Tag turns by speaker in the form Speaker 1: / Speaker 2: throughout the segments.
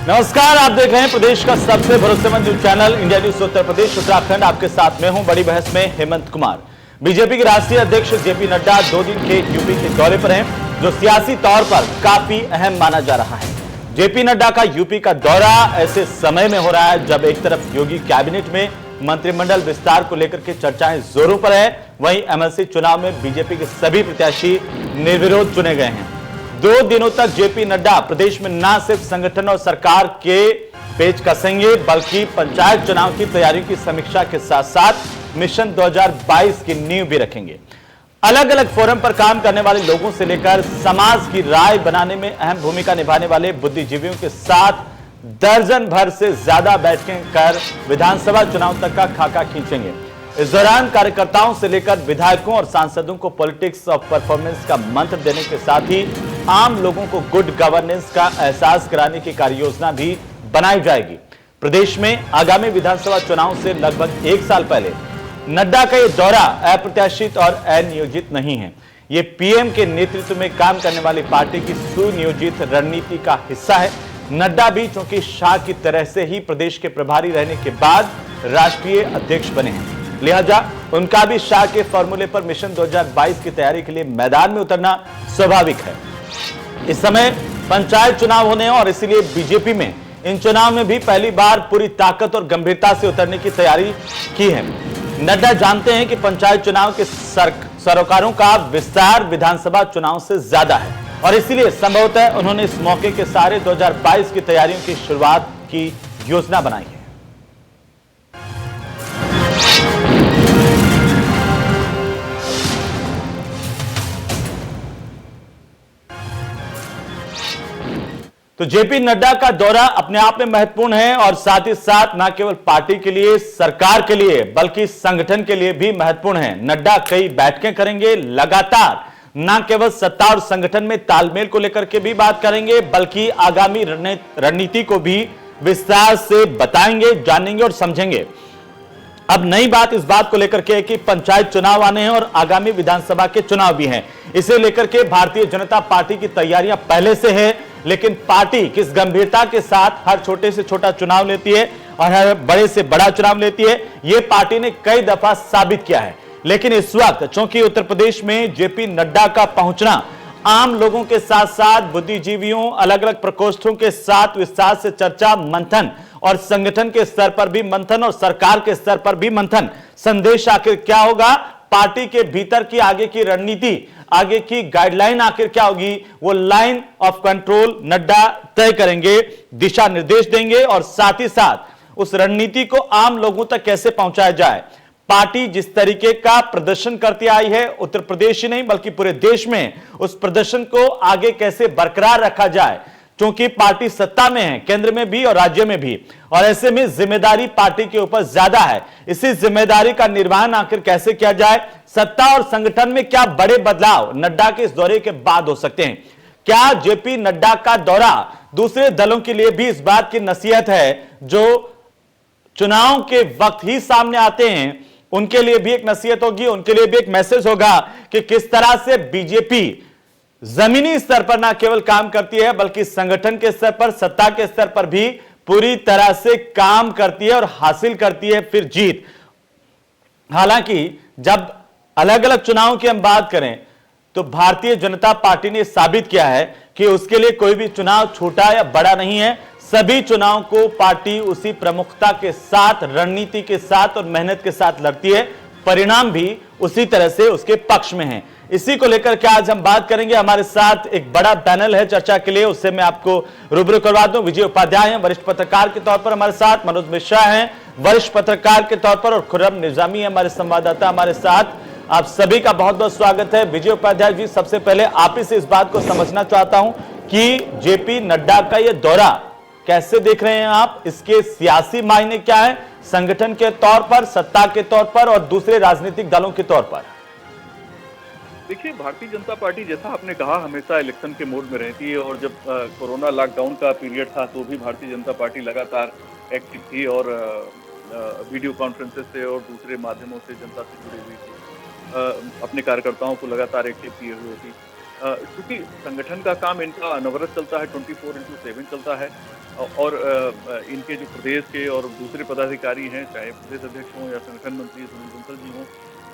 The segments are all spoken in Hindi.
Speaker 1: नमस्कार, आप देख रहे हैं प्रदेश का सबसे भरोसेमंद news channel India news Uttar Pradesh Uttarakhand. आपके साथ में हूं बड़ी बहस में हेमंत कुमार। बीजेपी के राष्ट्रीय अध्यक्ष जेपी नड्डा 2 दिन के यूपी के दौरे पर हैं, जो सियासी तौर पर काफी अहम माना जा रहा है। जेपी नड्डा का यूपी का दौरा ऐसे समय में हो रहा है जब एक तरफ योगी कैबिनेट में मंत्रिमंडल विस्तार को लेकर के चर्चाएं जोरों पर है, वहीं एमएलसी चुनाव में बीजेपी के सभी प्रत्याशी निर्विरोध चुने गए हैं। 2 दिनों तक जेपी नड्डा प्रदेश में न सिर्फ संगठन और सरकार के पेच कसेंगे, बल्कि पंचायत चुनाव की तैयारियों की समीक्षा के साथ साथ मिशन 2022 की नींव भी रखेंगे। अलग अलग फोरम पर काम करने वाले लोगों से लेकर समाज की राय बनाने में अहम भूमिका निभाने वाले बुद्धिजीवियों के साथ दर्जन भर से ज्यादा बैठकें कर विधानसभा चुनाव तक का खाका खींचेंगे। इस दौरान कार्यकर्ताओं से लेकर विधायकों और सांसदों को पॉलिटिक्स ऑफ परफॉर्मेंस का मंत्र देने के साथ ही आम लोगों को गुड गवर्नेंस का एहसास कराने की कार्ययोजना भी बनाई जाएगी। प्रदेश में आगामी विधानसभा चुनाव से लगभग 1 साल पहले नड्डा का यह दौरा अप्रत्याशित और अनियोजित नहीं है। ये पीएम के नेतृत्व में काम करने वाली पार्टी की सुनियोजित रणनीति का हिस्सा है। नड्डा भी चूंकि शाह की तरह से ही प्रदेश के प्रभारी रहने के बाद राष्ट्रीय अध्यक्ष बने हैं, लिहाजा उनका भी शाह के फॉर्मूले पर मिशन 2022 की तैयारी के लिए मैदान में उतरना स्वाभाविक है। इस समय पंचायत चुनाव होने हैं और इसलिए बीजेपी में इन चुनाव में भी पहली बार पूरी ताकत और गंभीरता से उतरने की तैयारी की है। नड्डा जानते हैं कि पंचायत चुनाव के सरोकारों का विस्तार विधानसभा चुनाव से ज्यादा है और इसलिए संभवतः उन्होंने इस मौके के सारे 2022 की तैयारियों की शुरुआत की योजना बनाई है। तो जेपी नड्डा का दौरा अपने आप में महत्वपूर्ण है और साथ ही साथ न केवल पार्टी के लिए, सरकार के लिए, बल्कि संगठन के लिए भी महत्वपूर्ण है। नड्डा कई बैठकें करेंगे, लगातार न केवल सत्ता और संगठन में तालमेल को लेकर के भी बात करेंगे, बल्कि आगामी रणनीति को भी विस्तार से बताएंगे, जानेंगे और समझेंगे। अब नई बात इस बात को लेकर के है कि पंचायत चुनाव आने हैं और आगामी विधानसभा के चुनाव भी हैं। इसे लेकर के भारतीय जनता पार्टी की तैयारियां पहले से है, लेकिन पार्टी किस गंभीरता के साथ हर छोटे से छोटा चुनाव लेती है और हर बड़े से बड़ा चुनाव लेती है, यह पार्टी ने कई दफा साबित किया है। लेकिन इस वक्त चूंकि उत्तर प्रदेश में जेपी नड्डा का पहुंचना आम लोगों के साथ साथ बुद्धिजीवियों, अलग अलग प्रकोष्ठों के साथ विस्तार से चर्चा, मंथन और संगठन के स्तर पर भी मंथन और सरकार के स्तर पर भी मंथन, संदेश आखिर क्या होगा, पार्टी के भीतर की आगे की रणनीति, आगे की गाइडलाइन आखिर क्या होगी, वो लाइन ऑफ कंट्रोल नड्डा तय करेंगे, दिशा निर्देश देंगे और साथ ही साथ उस रणनीति को आम लोगों तक कैसे पहुंचाया जाए। पार्टी जिस तरीके का प्रदर्शन करती आई है उत्तर प्रदेश ही नहीं बल्कि पूरे देश में, उस प्रदर्शन को आगे कैसे बरकरार रखा जाए, क्योंकि पार्टी सत्ता में है, केंद्र में भी और राज्य में भी, और ऐसे में जिम्मेदारी पार्टी के ऊपर ज्यादा है। इसी जिम्मेदारी का निर्वहन आखिर कैसे किया जाए, सत्ता और संगठन में क्या बड़े बदलाव नड्डा के इस दौरे के बाद हो सकते हैं। क्या जेपी नड्डा का दौरा दूसरे दलों के लिए भी इस बात की नसीहत है, जो चुनाव के वक्त ही सामने आते हैं, उनके लिए भी एक नसीहत होगी, उनके लिए भी एक मैसेज होगा कि किस तरह से बीजेपी जमीनी स्तर पर ना केवल काम करती है बल्कि संगठन के स्तर पर, सत्ता के स्तर पर भी पूरी तरह से काम करती है और हासिल करती है फिर जीत। हालांकि जब अलग अलग चुनावों की हम बात करें तो भारतीय जनता पार्टी ने साबित किया है कि उसके लिए कोई भी चुनाव छोटा या बड़ा नहीं है। सभी चुनाव को पार्टी उसी प्रमुखता के साथ, रणनीति के साथ और मेहनत के साथ लड़ती है, परिणाम भी उसी तरह से उसके पक्ष में है। इसी को लेकर के आज हम बात करेंगे। हमारे साथ एक बड़ा पैनल है चर्चा के लिए, उससे मैं आपको रूबरू करवा दूं। विजय उपाध्याय हैं, वरिष्ठ पत्रकार के तौर पर हमारे साथ, मनोज मिश्रा हैं, वरिष्ठ पत्रकार के तौर पर, और खुर्रम निजामी है हमारे संवाददाता हमारे साथ। आप सभी का बहुत बहुत स्वागत है। विजय उपाध्याय जी, सबसे पहले आप ही से इस बात को समझना चाहता हूं कि जेपी नड्डा का यह दौरा कैसे देख रहे हैं आप, इसके सियासी मायने क्या है, संगठन के तौर पर, सत्ता के तौर पर और दूसरे राजनीतिक दलों के तौर पर।
Speaker 2: देखिए, भारतीय जनता पार्टी जैसा आपने कहा हमेशा इलेक्शन के मोड में रहती है और जब कोरोना लॉकडाउन का पीरियड था तो भी भारतीय जनता पार्टी लगातार एक्टिव थी और वीडियो कॉन्फ्रेंसेस से और दूसरे माध्यमों से जनता से जुड़ी हुई थी, अपने कार्यकर्ताओं को लगातार एक्टिव किए हुए थी। क्योंकि संगठन का काम इनका अनवरत चलता है, 24/7 चलता है। और इनके जो प्रदेश के और दूसरे पदाधिकारी हैं, चाहे प्रदेश अध्यक्ष हों या संगठन मंत्री सुनील बंसल जी हों,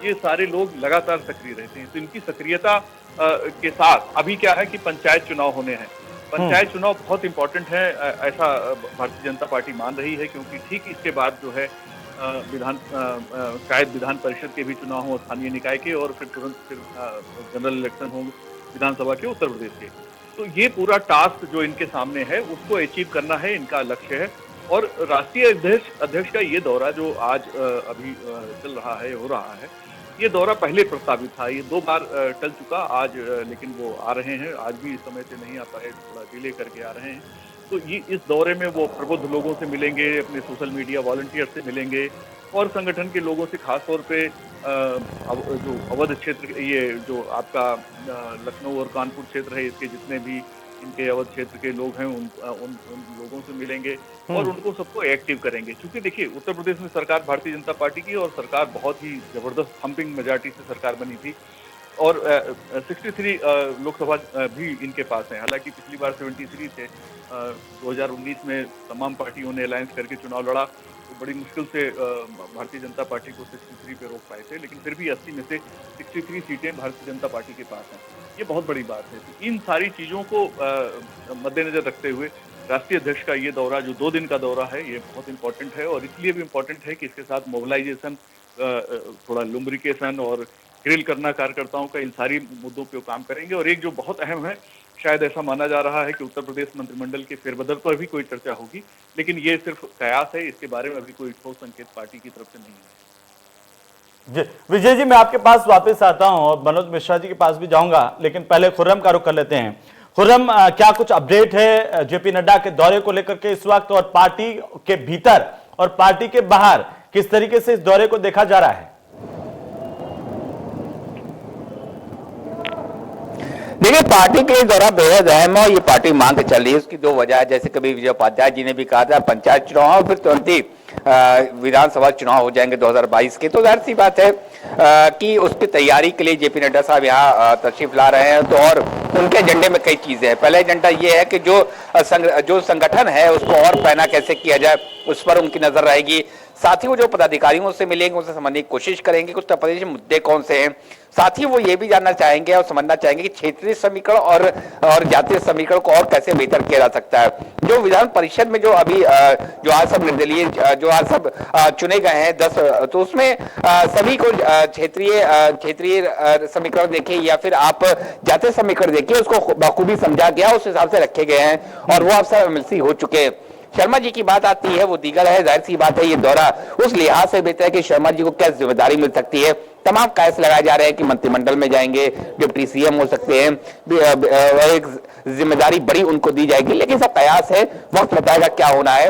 Speaker 2: ये सारे लोग लगातार सक्रिय रहते हैं। तो इनकी सक्रियता के साथ अभी क्या है कि पंचायत चुनाव होने हैं। पंचायत चुनाव बहुत इम्पोर्टेंट है, ऐसा भारतीय जनता पार्टी मान रही है, क्योंकि ठीक इसके बाद जो है शायद विधान परिषद के भी चुनाव हों, स्थानीय निकाय के, और फिर तुरंत जनरल इलेक्शन होंगे विधानसभा के, उत्तर प्रदेश के। तो ये पूरा टास्क जो इनके सामने है उसको अचीव करना है, इनका लक्ष्य है। और राष्ट्रीय अध्यक्ष का ये दौरा जो आज अभी चल रहा है, हो रहा है, ये दौरा पहले प्रस्तावित था, ये 2 बार टल चुका आज, लेकिन वो आ रहे हैं। आज भी इस समय से नहीं आ पाए, थोड़ा डिले करके आ रहे हैं। तो ये इस दौरे में वो प्रबुद्ध लोगों से मिलेंगे, अपने सोशल मीडिया वॉलंटियर से मिलेंगे, और संगठन के लोगों से, खासतौर पे जो अवध क्षेत्र, ये जो आपका लखनऊ और कानपुर क्षेत्र है, इसके जितने भी इनके अवध क्षेत्र के लोग हैं, उन लोगों से मिलेंगे और उनको सबको एक्टिव करेंगे। क्योंकि देखिए, उत्तर प्रदेश में सरकार भारतीय जनता पार्टी की, और सरकार बहुत ही जबरदस्त थम्पिंग मेजॉरिटी से सरकार बनी थी, और 63 लोकसभा भी इनके पास है। हालांकि पिछली बार 73 थे, 2019 में तमाम पार्टियों ने अलायंस करके चुनाव लड़ा, तो बड़ी मुश्किल से भारतीय जनता पार्टी को 63 पे रोक पाए थे, लेकिन फिर भी 80 में से 63 सीटें भारतीय जनता पार्टी के पास हैं। ये बहुत बड़ी बात है। तो इन सारी चीज़ों को मद्देनजर रखते हुए राष्ट्रीय अध्यक्ष का ये दौरा, जो 2 दिन का दौरा है, ये बहुत इंपॉर्टेंट है, और इसलिए भी इम्पोर्टेंट है कि इसके साथ मोबिलाइजेशन, थोड़ा लुम्ब्रिकेशन और ग्रिल करना कार्यकर्ताओं का, इन सारी मुद्दों पे काम करेंगे। और एक जो बहुत अहम है, शायद ऐसा माना जा रहा है कि उत्तर प्रदेश मंत्रिमंडल के फेरबदल पर भी कोई चर्चा होगी, लेकिन ये सिर्फ कयास है, इसके बारे में अभी कोई ठोस संकेत पार्टी की तरफ से नहीं है।
Speaker 1: विजय जी, मैं आपके पास वापस आता हूं और मनोज मिश्रा जी के पास भी जाऊंगा, लेकिन पहले खुर्रम का रुख कर लेते हैं। खुर्रम, क्या कुछ अपडेट है जेपी नड्डा के दौरे को लेकर के इस वक्त, और पार्टी के भीतर और पार्टी के बाहर किस तरीके से इस दौरे को देखा जा रहा है?
Speaker 3: देखिए, पार्टी के लिए दौरा बेहद अहम है, और ये पार्टी मांग के चल रही है। उसकी 2 वजह है, जैसे कभी विजय उपाध्याय जी ने भी कहा था, पंचायत चुनाव और फिर तुरंत ही विधानसभा चुनाव हो जाएंगे 2022 के। तो जाहिर सी बात है कि उसकी तैयारी के लिए जेपी नड्डा साहब यहाँ तशरीफ ला रहे हैं। तो और उनके एजेंडे में कई चीजें हैं। पहला एजेंडा ये है कि जो संगठन है उसको और पैना कैसे किया जाए, उस पर उनकी नजर रहेगी। साथ ही वो जो पदाधिकारियों से मिलेंगे, उनसे समझने की कोशिश करेंगे कुछ उत्तर प्रदेश में मुद्दे कौन से हैं। साथ ही वो ये भी जानना चाहेंगे और समझना चाहेंगे कि क्षेत्रीय समीकरण और जातीय समीकरण को और कैसे बेहतर किया जा सकता है। जो विधान परिषद में जो अभी जो आज सब निर्दलीय जो आज सब चुने गए हैं 10, तो उसमें सभी को क्षेत्रीय समीकरण देखिए या फिर आप जातीय समीकरण देखिए, उसको बखूबी समझा गया, उस हिसाब से रखे गए हैं और वो अब सब एमएलसी हो चुके हैं। शर्मा जी की बात आती है, वो दीगर है। जाहिर सी बात है, ये दौरा उस लिहाज से बेहतर है कि शर्मा जी को क्या जिम्मेदारी मिल सकती है। तमाम कयास लगाए जा रहे हैं कि मंत्रिमंडल में जाएंगे, डिप्टी सीएम हो सकते हैं, एक जिम्मेदारी बड़ी उनको दी जाएगी, लेकिन सब कयास है, वक्त बताएगा क्या होना है।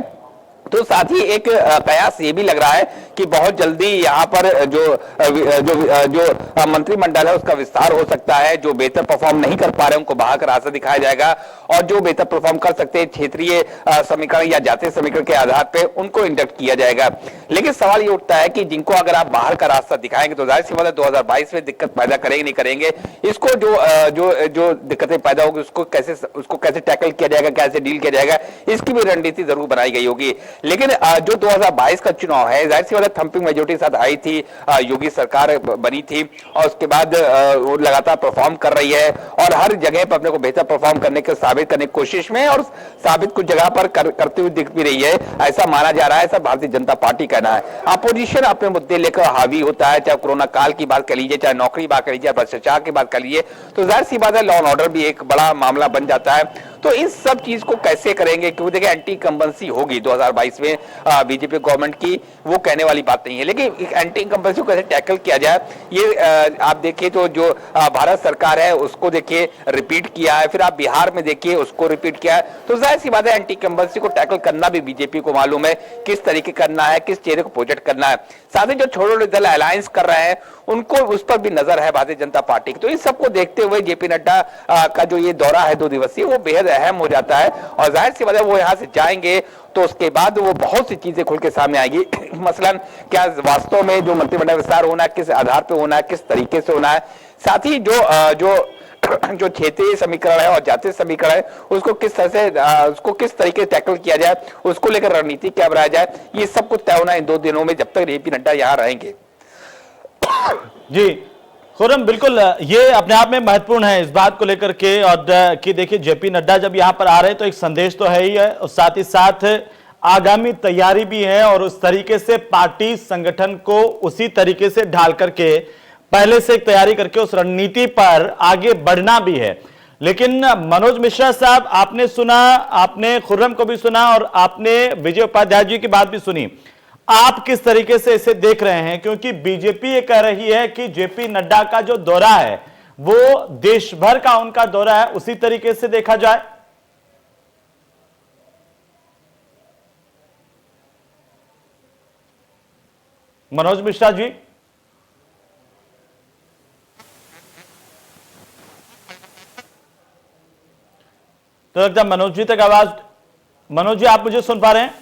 Speaker 3: तो साथ ही एक कयास ये भी लग रहा है कि बहुत जल्दी यहाँ पर जो मंत्रिमंडल है उसका विस्तार हो सकता है। जो बेहतर परफॉर्म नहीं कर पा रहे हैं उनको बाहर का रास्ता दिखाया जाएगा, और जो बेहतर परफॉर्म कर सकते हैं क्षेत्रीय समीकरण या जातीय समीकरण के आधार पे उनको इंडक्ट किया जाएगा। लेकिन सवाल ये उठता है कि जिनको अगर आप बाहर का रास्ता दिखाएंगे तो जाहिर सी बात है 2022 में दिक्कत पैदा करेंगे नहीं करेंगे। इसको जो दिक्कतें पैदा होगी उसको कैसे टैकल किया जाएगा, कैसे डील किया जाएगा, इसकी भी रणनीति जरूर बनाई गई होगी। लेकिन जो 2022 का चुनाव है, जाहिर सी बात है थम्पिंग मेजोरिटी के साथ आई थी, योगी सरकार बनी थी, और उसके बाद वो लगातार परफॉर्म कर रही है और हर जगह पर अपने को बेहतर परफॉर्म करने के साबित करने की कोशिश में, और साबित कुछ जगह पर करते हुए दिख भी रही है, ऐसा माना जा रहा है। ऐसा भारतीय जनता पार्टी कहना है। अपोजिशन अपने मुद्दे लेकर हावी होता है, चाहे कोरोना काल की बात कर लीजिए, चाहे नौकरी बात कर लीजिए, भ्रष्टाचार की बात कर लीजिए, तो जाहिर सी बात है लॉ एंड ऑर्डर भी एक बड़ा मामला बन जाता है। तो इस सब चीज को कैसे करेंगे, क्योंकि देखिए एंटी इंकम्बेंसी होगी 2022 में बीजेपी गवर्नमेंट की, वो कहने वाली बात नहीं है। लेकिन एंटी इंकम्बेंसी को कैसे टैकल किया जाए, ये आप देखिए तो जो भारत सरकार है उसको देखिए रिपीट किया है, फिर आप बिहार में देखिए उसको रिपीट किया है। तो जाहिर सी बात है एंटी इंकम्बेंसी को टैकल करना भी बीजेपी को मालूम है, किस तरीके करना है, किस चेहरे को प्रोजेक्ट करना है। साथ ही जो छोटे दल अलायंस कर रहे हैं उनको उस पर भी नजर है भारतीय जनता पार्टी की। तो इस सबको देखते हुए जेपी नड्डा का जो ये दौरा है 2 दिवसीय, वो बेहद अहम हो जाता है। और जाहिर सी बात है वो यहाँ से जाएंगे तो उसके बाद वो बहुत सी चीजें खुल के सामने आएगी। मसलन क्या वास्तव में जो मंत्रिमंडल विस्तार होना है किस आधार पे होना है, किस तरीके से होना है। साथ ही जो जो क्षेत्रीय समीकरण है और जातीय समीकरण है उसको किस तरह से उसको किस तरीके से टैकल किया जाए, उसको लेकर रणनीति क्या बनाया जाए, ये सब कुछ तय होना इन 2 दिनों में जब तक जेपी नड्डा यहाँ रहेंगे।
Speaker 1: जी खुर्रम, बिल्कुल ये अपने आप में महत्वपूर्ण है इस बात को लेकर के, और कि देखिए जेपी नड्डा जब यहां पर आ रहे हैं तो एक संदेश तो है ही है, और साथ ही साथ आगामी तैयारी भी है, और उस तरीके से पार्टी संगठन को उसी तरीके से ढाल करके पहले से एक तैयारी करके उस रणनीति पर आगे बढ़ना भी है। लेकिन मनोज मिश्रा साहब, आपने सुना, आपने खुर्रम को भी सुना और आपने विजय उपाध्याय जी की बात भी सुनी, आप किस तरीके से इसे देख रहे हैं? क्योंकि बीजेपी ये कह रही है कि जेपी नड्डा का जो दौरा है वो देश भर का उनका दौरा है, उसी तरीके से देखा जाए। मनोज मिश्रा जी, तो लगता है मनोज जी तक आवाज, मनोज जी आप मुझे सुन पा रहे हैं?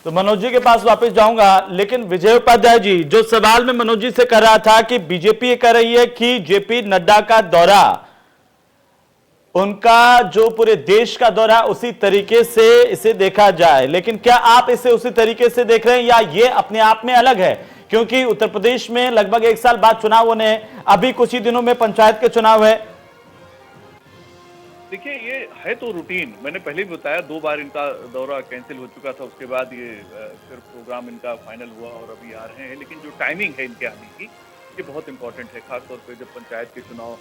Speaker 1: तो मनोज जी के पास वापस जाऊंगा, लेकिन विजय उपाध्याय जी, जो सवाल में मनोज जी से कर रहा था कि बीजेपी ये कह रही है कि जेपी नड्डा का दौरा, उनका जो पूरे देश का दौरा उसी तरीके से इसे देखा जाए, लेकिन क्या आप इसे उसी तरीके से देख रहे हैं या ये अपने आप में अलग है? क्योंकि उत्तर प्रदेश में लगभग 1 साल बाद चुनाव होने, अभी कुछ ही दिनों में पंचायत के चुनाव है।
Speaker 2: देखिए, ये है तो रूटीन, मैंने पहले भी बताया 2 बार इनका दौरा कैंसिल हो चुका था, उसके बाद ये फिर प्रोग्राम इनका फाइनल हुआ और अभी आ रहे हैं। लेकिन जो टाइमिंग है इनके आने की, ये बहुत इंपॉर्टेंट है, खासतौर पे जब पंचायत के चुनाव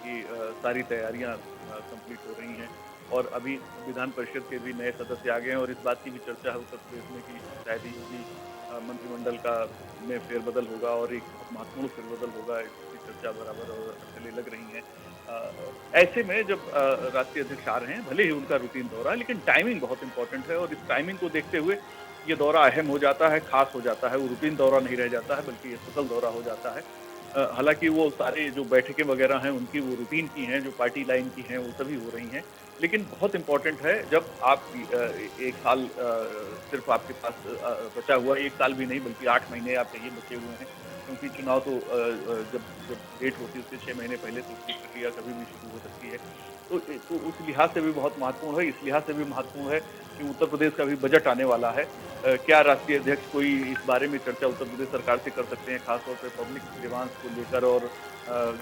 Speaker 2: की सारी तैयारियां कंप्लीट हो रही हैं और अभी विधान परिषद के भी नए सदस्य आ गए हैं, और इस बात की भी चर्चा है उत्तर प्रदेश में कि शायद योगी मंत्रिमंडल का में फेरबदल होगा और एक महत्वपूर्ण फेरबदल होगा, इसकी चर्चा बराबर और चले लग रही है। ऐसे में जब राष्ट्रीय अध्यक्ष आ रहे हैं, भले ही उनका रूटीन दौरा है, लेकिन टाइमिंग बहुत इंपॉर्टेंट है, और इस टाइमिंग को देखते हुए ये दौरा अहम हो जाता है, खास हो जाता है। वो रूटीन दौरा नहीं रह जाता है, बल्कि ये सफल दौरा हो जाता है। हालांकि वो सारे जो बैठकें वगैरह हैं उनकी वो रूटीन की हैं, जो पार्टी लाइन की हैं वो सभी हो रही हैं, लेकिन बहुत इंपॉर्टेंट है जब आप 1 साल सिर्फ आपके पास बचा हुआ, 1 साल भी नहीं बल्कि 8 महीने आप कहिए बचे हुए हैं, क्योंकि चुनाव तो जब डेट होती है उससे 6 महीने पहले तो उसकी प्रक्रिया कभी भी शुरू हो सकती है। तो उस लिहाज से भी बहुत महत्वपूर्ण है। इस लिहाज से भी महत्वपूर्ण है कि उत्तर प्रदेश का भी बजट आने वाला है। क्या राष्ट्रीय अध्यक्ष कोई इस बारे में चर्चा उत्तर प्रदेश सरकार से कर सकते हैं, खासतौर पर पब्लिक ग्रीवांस को लेकर, और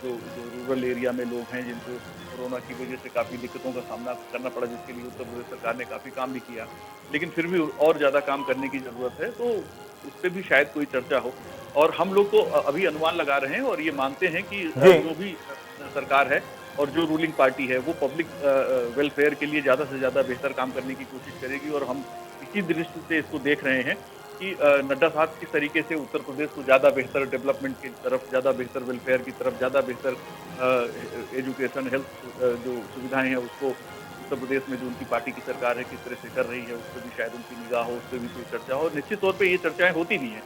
Speaker 2: जो रूरल एरिया में लोग हैं जिनको कोरोना की वजह से काफ़ी दिक्कतों का सामना करना पड़ा, जिसके लिए उत्तर प्रदेश सरकार ने काफ़ी काम भी किया, लेकिन फिर भी और ज़्यादा काम करने की ज़रूरत है, तो उस पर भी शायद कोई चर्चा हो। और हम लोग तो अभी अनुमान लगा रहे हैं और ये मानते हैं कि जो भी सरकार है और जो रूलिंग पार्टी है वो पब्लिक वेलफेयर के लिए ज़्यादा से ज़्यादा बेहतर काम करने की कोशिश करेगी, और हम इसी दृष्टि से इसको देख रहे हैं कि नड्डा साहब किस तरीके से उत्तर प्रदेश को ज़्यादा बेहतर डेवलपमेंट की तरफ, ज़्यादा बेहतर वेलफेयर की तरफ, ज़्यादा बेहतर एजुकेशन, हेल्थ जो सुविधाएं हैं उसको उत्तर प्रदेश में जो उनकी पार्टी की सरकार है किस तरह से कर रही है, उस पर भी शायद उनकी निगाह हो, उस पर भी कोई चर्चा हो। निश्चित तौर पर ये चर्चाएँ होती नहीं हैं,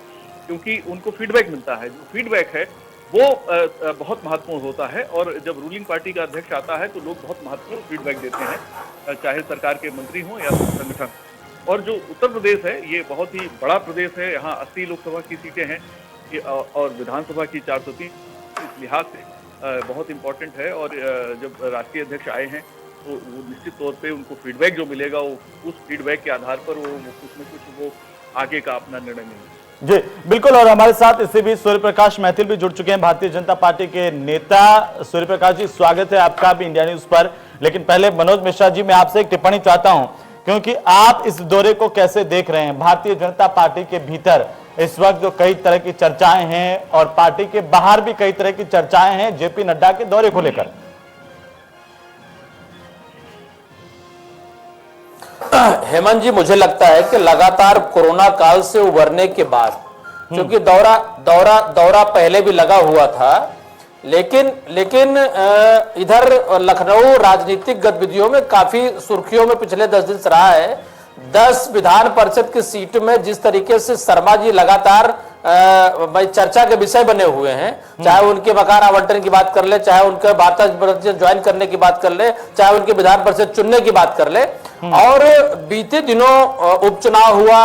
Speaker 2: क्योंकि उनको फीडबैक मिलता है। जो फीडबैक है वो बहुत महत्वपूर्ण होता है, और जब रूलिंग पार्टी का अध्यक्ष आता है तो लोग बहुत महत्वपूर्ण फीडबैक देते हैं, चाहे सरकार के मंत्री हों या संगठन। और जो उत्तर प्रदेश है ये बहुत ही बड़ा प्रदेश है, यहाँ 80 लोकसभा की सीटें हैं और विधानसभा की 403, इस लिहाज से बहुत इम्पोर्टेंट है। और जब राष्ट्रीय अध्यक्ष आए हैं तो वो निश्चित तौर पे उनको फीडबैक जो मिलेगा वो उस फीडबैक के आधार पर वो कुछ न कुछ वो आगे का अपना निर्णय लेंगे।
Speaker 1: जी बिल्कुल, और हमारे साथ इससे भी सूर्य प्रकाश मैथिल भी जुड़ चुके हैं, भारतीय जनता पार्टी के नेता। सूर्य प्रकाश जी, स्वागत है आपका भी इंडिया न्यूज पर। लेकिन पहले मनोज मिश्रा जी, मैं आपसे एक टिप्पणी चाहता हूं, क्योंकि आप इस दौरे को कैसे देख रहे हैं? भारतीय जनता पार्टी के भीतर इस वक्त जो कई तरह की चर्चाएं हैं और पार्टी के बाहर भी कई तरह की चर्चाएं हैं जेपी नड्डा के दौरे को लेकर।
Speaker 4: हेमंत जी, मुझे लगता है कि लगातार कोरोना काल से उबरने के बाद, क्योंकि दौरा पहले भी लगा हुआ था, लेकिन इधर लखनऊ राजनीतिक गतिविधियों में काफी सुर्खियों में पिछले 10 दिन से रहा है। 10 विधान परिषद की सीट में जिस तरीके से शर्मा जी लगातार चर्चा के विषय बने हुए हैं, चाहे उनके मकान आवंटन की बात कर ले, चाहे उनके भाजपा ज्वाइन करने की बात कर ले, चाहे उनके विधान परिषद चुनने की बात कर ले। और बीते दिनों उपचुनाव हुआ,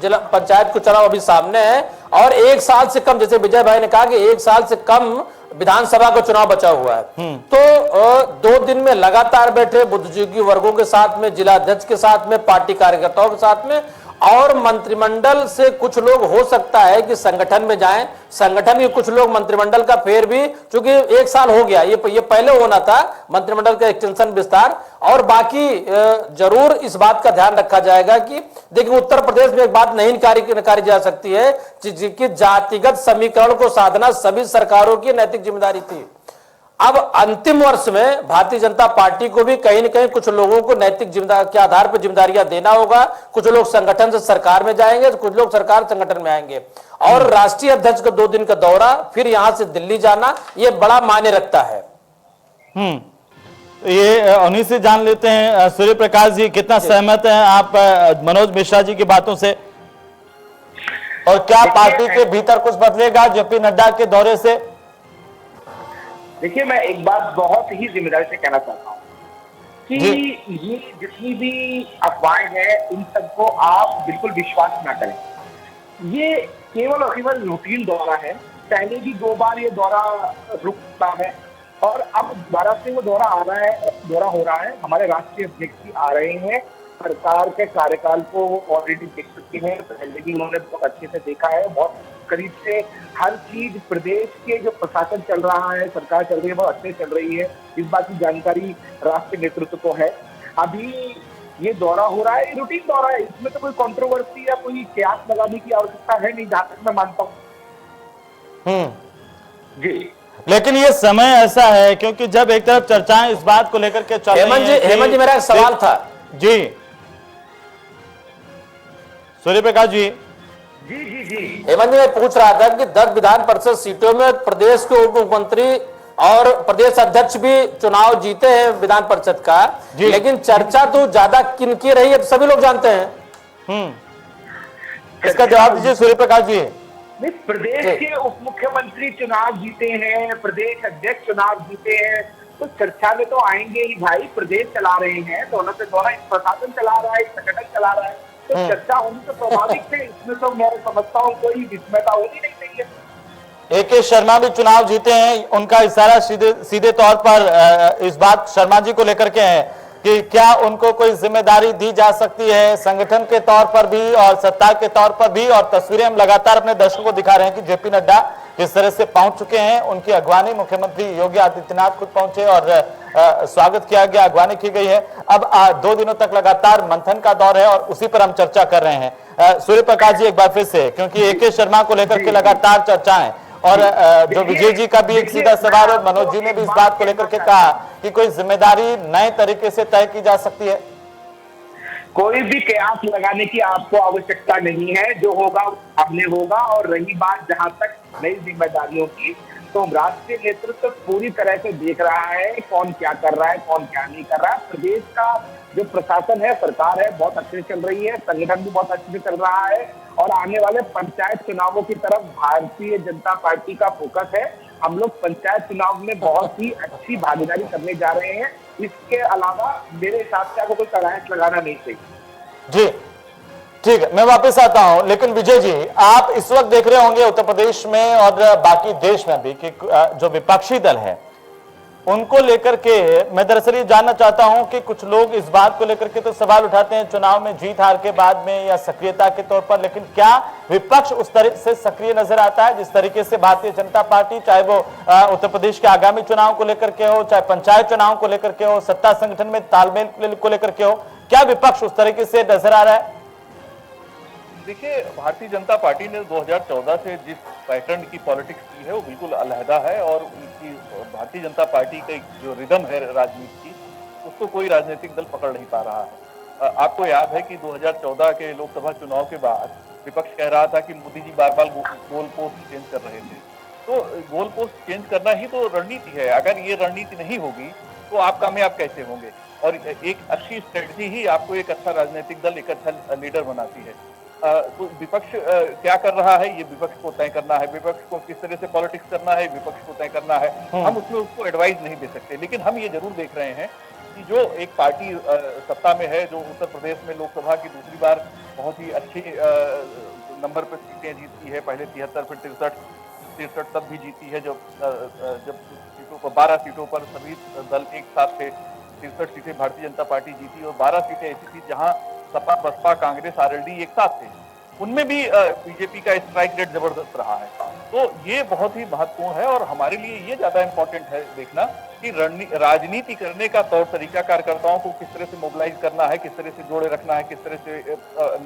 Speaker 4: जिला पंचायत का चुनाव अभी सामने है, और 1 साल से कम, जैसे विजय भाई ने कहा कि 1 साल से कम विधानसभा का चुनाव बचा हुआ है, तो 2 दिन में लगातार बैठे बुद्धिजीवी वर्गों के साथ में, जिला अध्यक्ष के साथ में, पार्टी कार्यकर्ताओं के साथ में, और मंत्रिमंडल से कुछ लोग हो सकता है कि संगठन में जाएं, संगठन के कुछ लोग मंत्रिमंडल का फेर भी, चूंकि 1 साल हो गया, ये पहले होना था मंत्रिमंडल का एक्सटेंशन विस्तार, और बाकी जरूर इस बात का ध्यान रखा जाएगा कि देखिए उत्तर प्रदेश में एक बात नहीं नकारी जा सकती है कि जातिगत समीकरण को साधना सभी सरकारों की नैतिक जिम्मेदारी थी। अब अंतिम वर्ष में भारतीय जनता पार्टी को भी कहीं न कहीं कुछ लोगों को नैतिक जिम्मेदारी के आधार पर जिम्मेदारियां देना होगा। कुछ लोग संगठन से सरकार में जाएंगे, तो कुछ लोग सरकार संगठन में आएंगे, और राष्ट्रीय अध्यक्ष का 2 दिन का दौरा, फिर यहां से दिल्ली जाना, यह बड़ा मायने रखता है।
Speaker 1: ये उन्हीं से जान लेते हैं, सूर्य प्रकाश जी कितना सहमत हैं आप मनोज मिश्रा जी की बातों से, और क्या पार्टी के भीतर कुछ बदलेगा जेपी नड्डा के दौरे से?
Speaker 5: देखिए, मैं एक बात बहुत ही जिम्मेदारी से कहना चाहता हूँ कि ये जितनी भी अफवाहें हैं, इन सबको आप बिल्कुल विश्वास ना करें। ये केवल और केवल रूटीन दौरा है। पहले भी 2 बार ये दौरा रुकता है, और अब दोबारा से वो दौरा हो रहा है। हमारे राष्ट्रीय अध्यक्ष जी आ रहे हैं, सरकार के कार्यकाल को ऑलरेडी देख चुके हैं, पहले भी उन्होंने बहुत अच्छे से देखा है, बहुत करीब से हर चीज, प्रदेश के जो प्रशासन चल रहा है, सरकार चल रही है, बहुत अच्छे चल रही है, इस बात की जानकारी राष्ट्रीय नेतृत्व को है। अभी ये दौरा हो रहा है, ये रूटीन दौरा है, इसमें तो कोई कंट्रोवर्सी या कोई कयास लगाने की आवश्यकता है नहीं, जहां तक मैं मानता हूँ जी।
Speaker 1: लेकिन ये समय ऐसा है क्योंकि जब एक तरफ चर्चाएं इस बात को लेकर के चल रही हैं।
Speaker 4: हेमंत जी, मेरा एक सवाल था
Speaker 1: जी, सूर्य प्रकाश जी।
Speaker 5: जी
Speaker 4: हेमंत जी, मैं पूछ रहा था कि 10 विधान परिषद सीटों में प्रदेश के उप मुख्यमंत्री और प्रदेश अध्यक्ष भी चुनाव जीते हैं विधान परिषद का, लेकिन चर्चा तो ज्यादा किनकी रही है, तो सभी लोग जानते हैं।
Speaker 1: इसका जवाब दीजिए सूर्य प्रकाश जी।
Speaker 5: प्रदेश के उप मुख्यमंत्री चुनाव जीते हैं, प्रदेश अध्यक्ष चुनाव जीते हैं, तो चर्चा में तो आएंगे ही भाई। प्रदेश चला रहे हैं, दोनों से दोनों, प्रशासन चला रहा है, संगठन चला रहा है, तो चर्चा होनी तो स्वाभाविक है। इसमें तो मैं समझता हूँ कोई विस्मयता होनी नहीं चाहिए।
Speaker 1: AK शर्मा भी चुनाव जीते हैं, उनका इशारा सीधे तौर पर इस बात शर्मा जी को लेकर के है कि क्या उनको कोई जिम्मेदारी दी जा सकती है संगठन के तौर पर भी और सत्ता के तौर पर भी। और तस्वीरें हम लगातार अपने दर्शकों को दिखा रहे हैं कि जेपी नड्डा किस तरह से पहुंच चुके हैं। उनकी अगवानी मुख्यमंत्री योगी आदित्यनाथ खुद पहुंचे और स्वागत किया गया, अगवानी की गई है। अब 2 दिनों तक लगातार मंथन का दौर है और उसी पर हम चर्चा कर रहे हैं। सूर्य प्रकाश जी, एक बार फिर से, क्योंकि AK शर्मा को लेकर के लगातार चर्चाएं, और जो विजय जी का भी एक सीधा सवाल है, मनोज जी ने भी इस बात को लेकर के कहा कि कोई जिम्मेदारी नए तरीके से तय की जा सकती है।
Speaker 5: कोई भी कयास लगाने की आपको आवश्यकता नहीं है, जो होगा सामने होगा। और रही बात जहां तक नई जिम्मेदारियों की, तो राष्ट्रीय नेतृत्व पूरी तरह से देख रहा है कौन क्या कर रहा है, कौन क्या नहीं कर रहा है। प्रदेश का जो प्रशासन है, सरकार है, बहुत अच्छे से चल रही है, संगठन भी बहुत अच्छे से चल रहा है, और आने वाले पंचायत चुनावों की तरफ भारतीय जनता पार्टी का फोकस है। हम लोग पंचायत चुनाव में बहुत ही अच्छी भागीदारी करने जा रहे हैं। इसके अलावा मेरे हिसाब से आपको कोई कयास लगाना नहीं चाहिए।
Speaker 1: जी ठीक है, मैं वापस आता हूं। लेकिन विजय जी, आप इस वक्त देख रहे होंगे उत्तर प्रदेश में और बाकी देश में भी कि जो विपक्षी दल है उनको लेकर के मैं दरअसल ये जानना चाहता हूं कि कुछ लोग इस बात को लेकर के तो सवाल उठाते हैं चुनाव में जीत हार के बाद में या सक्रियता के तौर पर, लेकिन क्या विपक्ष उस तरह से सक्रिय नजर आता है जिस तरीके से भारतीय जनता पार्टी, चाहे वो उत्तर प्रदेश के आगामी चुनाव को लेकर के हो, चाहे पंचायत चुनाव को लेकर के हो, सत्ता संगठन में तालमेल को लेकर के हो, क्या विपक्ष उस तरीके से नजर आ रहा है?
Speaker 2: देखिए, भारतीय जनता पार्टी ने 2014 से जिस पैटर्न की पॉलिटिक्स की है वो बिल्कुल अलहदा है, और उनकी भारतीय जनता पार्टी का जो रिदम है राजनीति की, उसको कोई राजनीतिक दल पकड़ नहीं पा रहा है। आपको याद है कि 2014 के लोकसभा चुनाव के बाद विपक्ष कह रहा था कि मोदी जी बार बार गोल पोस्ट चेंज कर रहे थे। तो गोल पोस्ट चेंज करना ही तो रणनीति है। अगर ये रणनीति नहीं होगी तो आप कामयाब कैसे होंगे? और एक अच्छी स्ट्रेटजी ही आपको एक अच्छा राजनीतिक दल, एक अच्छा लीडर बनाती है। तो विपक्ष क्या कर रहा है, ये विपक्ष को तय करना है। विपक्ष को किस तरह से पॉलिटिक्स करना है, विपक्ष को तय करना है। हम उसमें उसको एडवाइस नहीं दे सकते, लेकिन हम ये जरूर देख रहे हैं कि जो एक पार्टी सत्ता में है, जो उत्तर प्रदेश में लोकसभा की दूसरी बार बहुत ही अच्छी नंबर पर सीटें जीतती है, पहले 73 फिर 63 तब भी जीती है, जब सीटों पर 12 सीटों पर सभी दल एक साथ थे, 63 सीटें भारतीय जनता पार्टी जीती और 12 सीटें ऐसी थी जहां सपा, बसपा, कांग्रेस, आरएलडी एक साथ थे। उनमें भी बीजेपी का स्ट्राइक रेट जबरदस्त रहा है। तो ये बहुत ही महत्वपूर्ण है और हमारे लिए ये ज्यादा इम्पोर्टेंट है देखना कि राजनीति करने का तौर तरीका, कार्यकर्ताओं को किस तरह से मोबिलाइज करना है, किस तरह से जोड़े रखना है, किस तरह से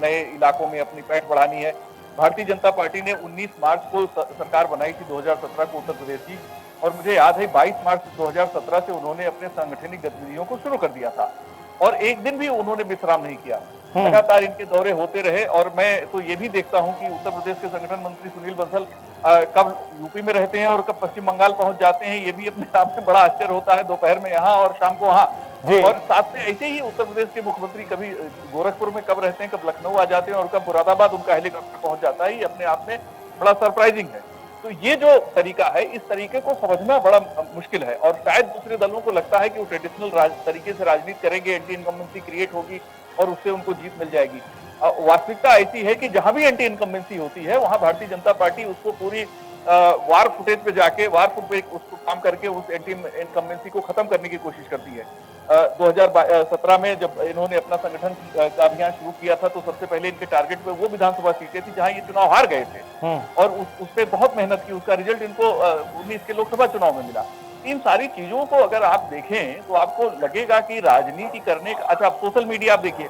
Speaker 2: नए इलाकों में अपनी पैठ बढ़ानी है। भारतीय जनता पार्टी ने 19 मार्च को सरकार बनाई थी 2017 को उत्तर प्रदेश की, और मुझे याद है 22 मार्च 2017 से उन्होंने अपने सांगठनिक गतिविधियों को शुरू कर दिया था और एक दिन भी उन्होंने विश्राम नहीं किया। लगातार इनके दौरे होते रहे और मैं तो ये भी देखता हूं कि उत्तर प्रदेश के संगठन मंत्री सुनील बंसल कब यूपी में रहते हैं और कब पश्चिम बंगाल पहुंच जाते हैं, ये भी अपने आप में बड़ा आश्चर्य होता है। दोपहर में यहाँ और शाम को वहाँ, और साथ में ऐसे ही उत्तर प्रदेश के मुख्यमंत्री कभी गोरखपुर में कब रहते हैं, कब लखनऊ आ जाते हैं और कब मुरादाबाद उनका हेलीकॉप्टर पहुंच जाता है, ये अपने आप में बड़ा सरप्राइजिंग है। तो ये जो तरीका है, इस तरीके को समझना बड़ा मुश्किल है और शायद दूसरे दलों को लगता है कि वो ट्रेडिशनल तरीके से राजनीति करेंगे, एंटी इनकम्बेंसी क्रिएट होगी और उससे उनको जीत मिल जाएगी। वास्तविकता ऐसी है कि जहां भी एंटी इनकम्बेंसी होती है वहां भारतीय जनता पार्टी उसको पूरी वार फुटेज पे जाके, वार फुट पे उसको काम करके उस एंटी इनकम्बेंसी को खत्म करने की कोशिश करती है। 2017 में जब इन्होंने अपना संगठन का अभियान शुरू किया था तो सबसे पहले इनके टारगेट पे वो विधानसभा सीटें थी जहां ये चुनाव हार गए थे और उस पे बहुत मेहनत की, उसका रिजल्ट इनको 19 के लोकसभा चुनाव में मिला। इन सारी चीजों को अगर आप देखें तो आपको लगेगा कि राजनीति करने का, अच्छा आप सोशल मीडिया आप देखिए,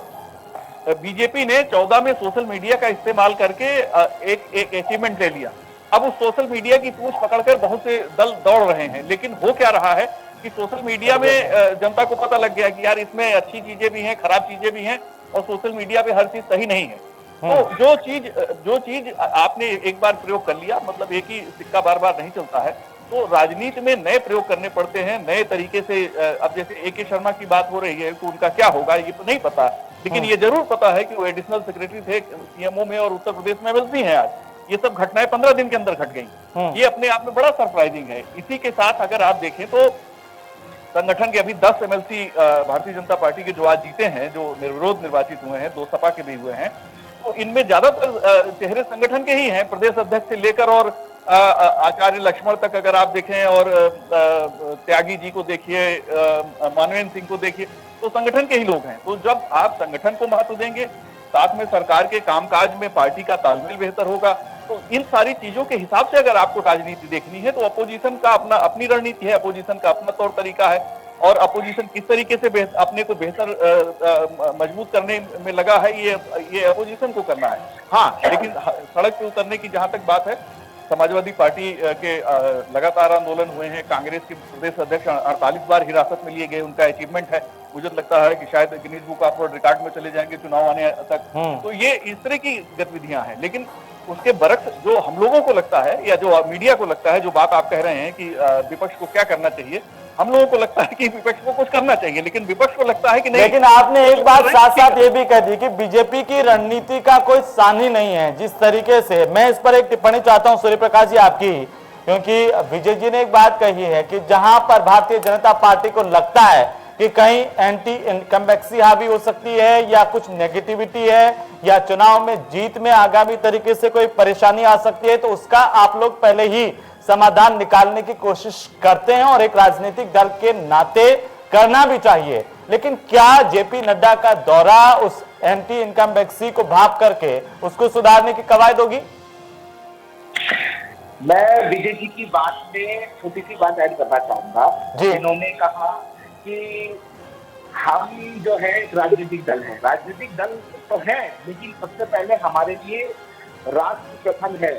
Speaker 2: बीजेपी ने 14 में सोशल मीडिया का इस्तेमाल करके एक अचीवमेंट ले लिया। अब उस सोशल मीडिया की पूंछ पकड़कर बहुत से दल दौड़ रहे हैं, लेकिन हो क्या रहा है कि सोशल मीडिया में जनता को पता लग गया कि यार इसमें अच्छी चीजें भी हैं, खराब चीजें भी हैं और सोशल मीडिया पे हर चीज सही नहीं है। तो जो चीज आपने एक बार प्रयोग कर लिया, मतलब एक ही सिक्का बार बार नहीं चलता है, तो राजनीति में नए प्रयोग करने पड़ते हैं, नए तरीके से। अब जैसे AK शर्मा की बात हो रही है तो उनका क्या होगा ये तो नहीं पता, लेकिन ये जरूर पता है कि वो एडिशनल सेक्रेटरी थे CMO में और उत्तर प्रदेश में मिलती हैं। आज ये सब घटनाएं 15 दिन के अंदर घट गई, ये अपने आप में बड़ा सरप्राइजिंग है। इसी के साथ अगर आप देखें तो संगठन के अभी 10 MLC भारतीय जनता पार्टी के जो आज जीते हैं, जो निर्विरोध निर्वाचित हुए हैं, 2 सपा के भी हुए हैं, तो इनमें ज्यादातर चेहरे संगठन के ही हैं, प्रदेश अध्यक्ष से लेकर और आचार्य लक्ष्मण तक अगर आप देखें और त्यागी जी को देखिए, मानवेंद्र सिंह को देखिए, तो संगठन के ही लोग हैं। तो जब आप संगठन को महत्व देंगे, साथ में सरकार के कामकाज में पार्टी का तालमेल बेहतर होगा, तो इन सारी चीजों के हिसाब से अगर आपको राजनीति देखनी है तो अपोजिशन का अपनी रणनीति है, अपोजिशन का अपना तौर तरीका है और अपोजिशन किस तरीके से अपने को बेहतर मजबूत करने में लगा है, ये अपोजिशन को करना है। हाँ, लेकिन सड़क पे उतरने की जहां तक बात है, समाजवादी पार्टी के लगातार आंदोलन हुए हैं, कांग्रेस के प्रदेश अध्यक्ष 48 बार हिरासत में लिए गए, उनका अचीवमेंट है। मुझे लगता है कि शायद Guinness book of world record में चले जाएंगे चुनाव आने तक। तो ये इस तरह की गतिविधियां हैं, लेकिन उसके बरक्स जो हम लोगों को लगता है या जो मीडिया को लगता है, जो बात आप कह रहे हैं कि विपक्ष को क्या करना चाहिए, हम लोगों को लगता है कि विपक्ष को कुछ करना चाहिए, लेकिन विपक्ष को लगता है कि नहीं।
Speaker 1: लेकिन आपने एक बात साथ साथ ये भी कह दी कि बीजेपी की रणनीति का कोई सानी नहीं है। जिस तरीके से, मैं इस पर एक टिप्पणी चाहता हूं सूर्य प्रकाश जी आपकी, क्योंकि विजय जी ने एक बात कही है कि जहां पर भारतीय जनता पार्टी को लगता है कि कहीं एंटी इनकम्बेंसी हावी हो सकती है या कुछ नेगेटिविटी है या चुनाव में जीत में आगामी तरीके से कोई परेशानी आ सकती है, तो उसका आप लोग पहले ही समाधान निकालने की कोशिश करते हैं और एक राजनीतिक दल के नाते करना भी चाहिए। लेकिन क्या जेपी नड्डा का दौरा उस एंटी इनकम्बेंसी को भाप करके उसको सुधारने की कवायद होगी?
Speaker 5: मैं विजय जी की बात में छोटी सी बात ऐड करना चाहूंगा। इन्होंने कहा कि हम जो है एक राजनीतिक दल है। राजनीतिक दल तो है, लेकिन सबसे पहले हमारे लिए राष्ट्र प्रथम है,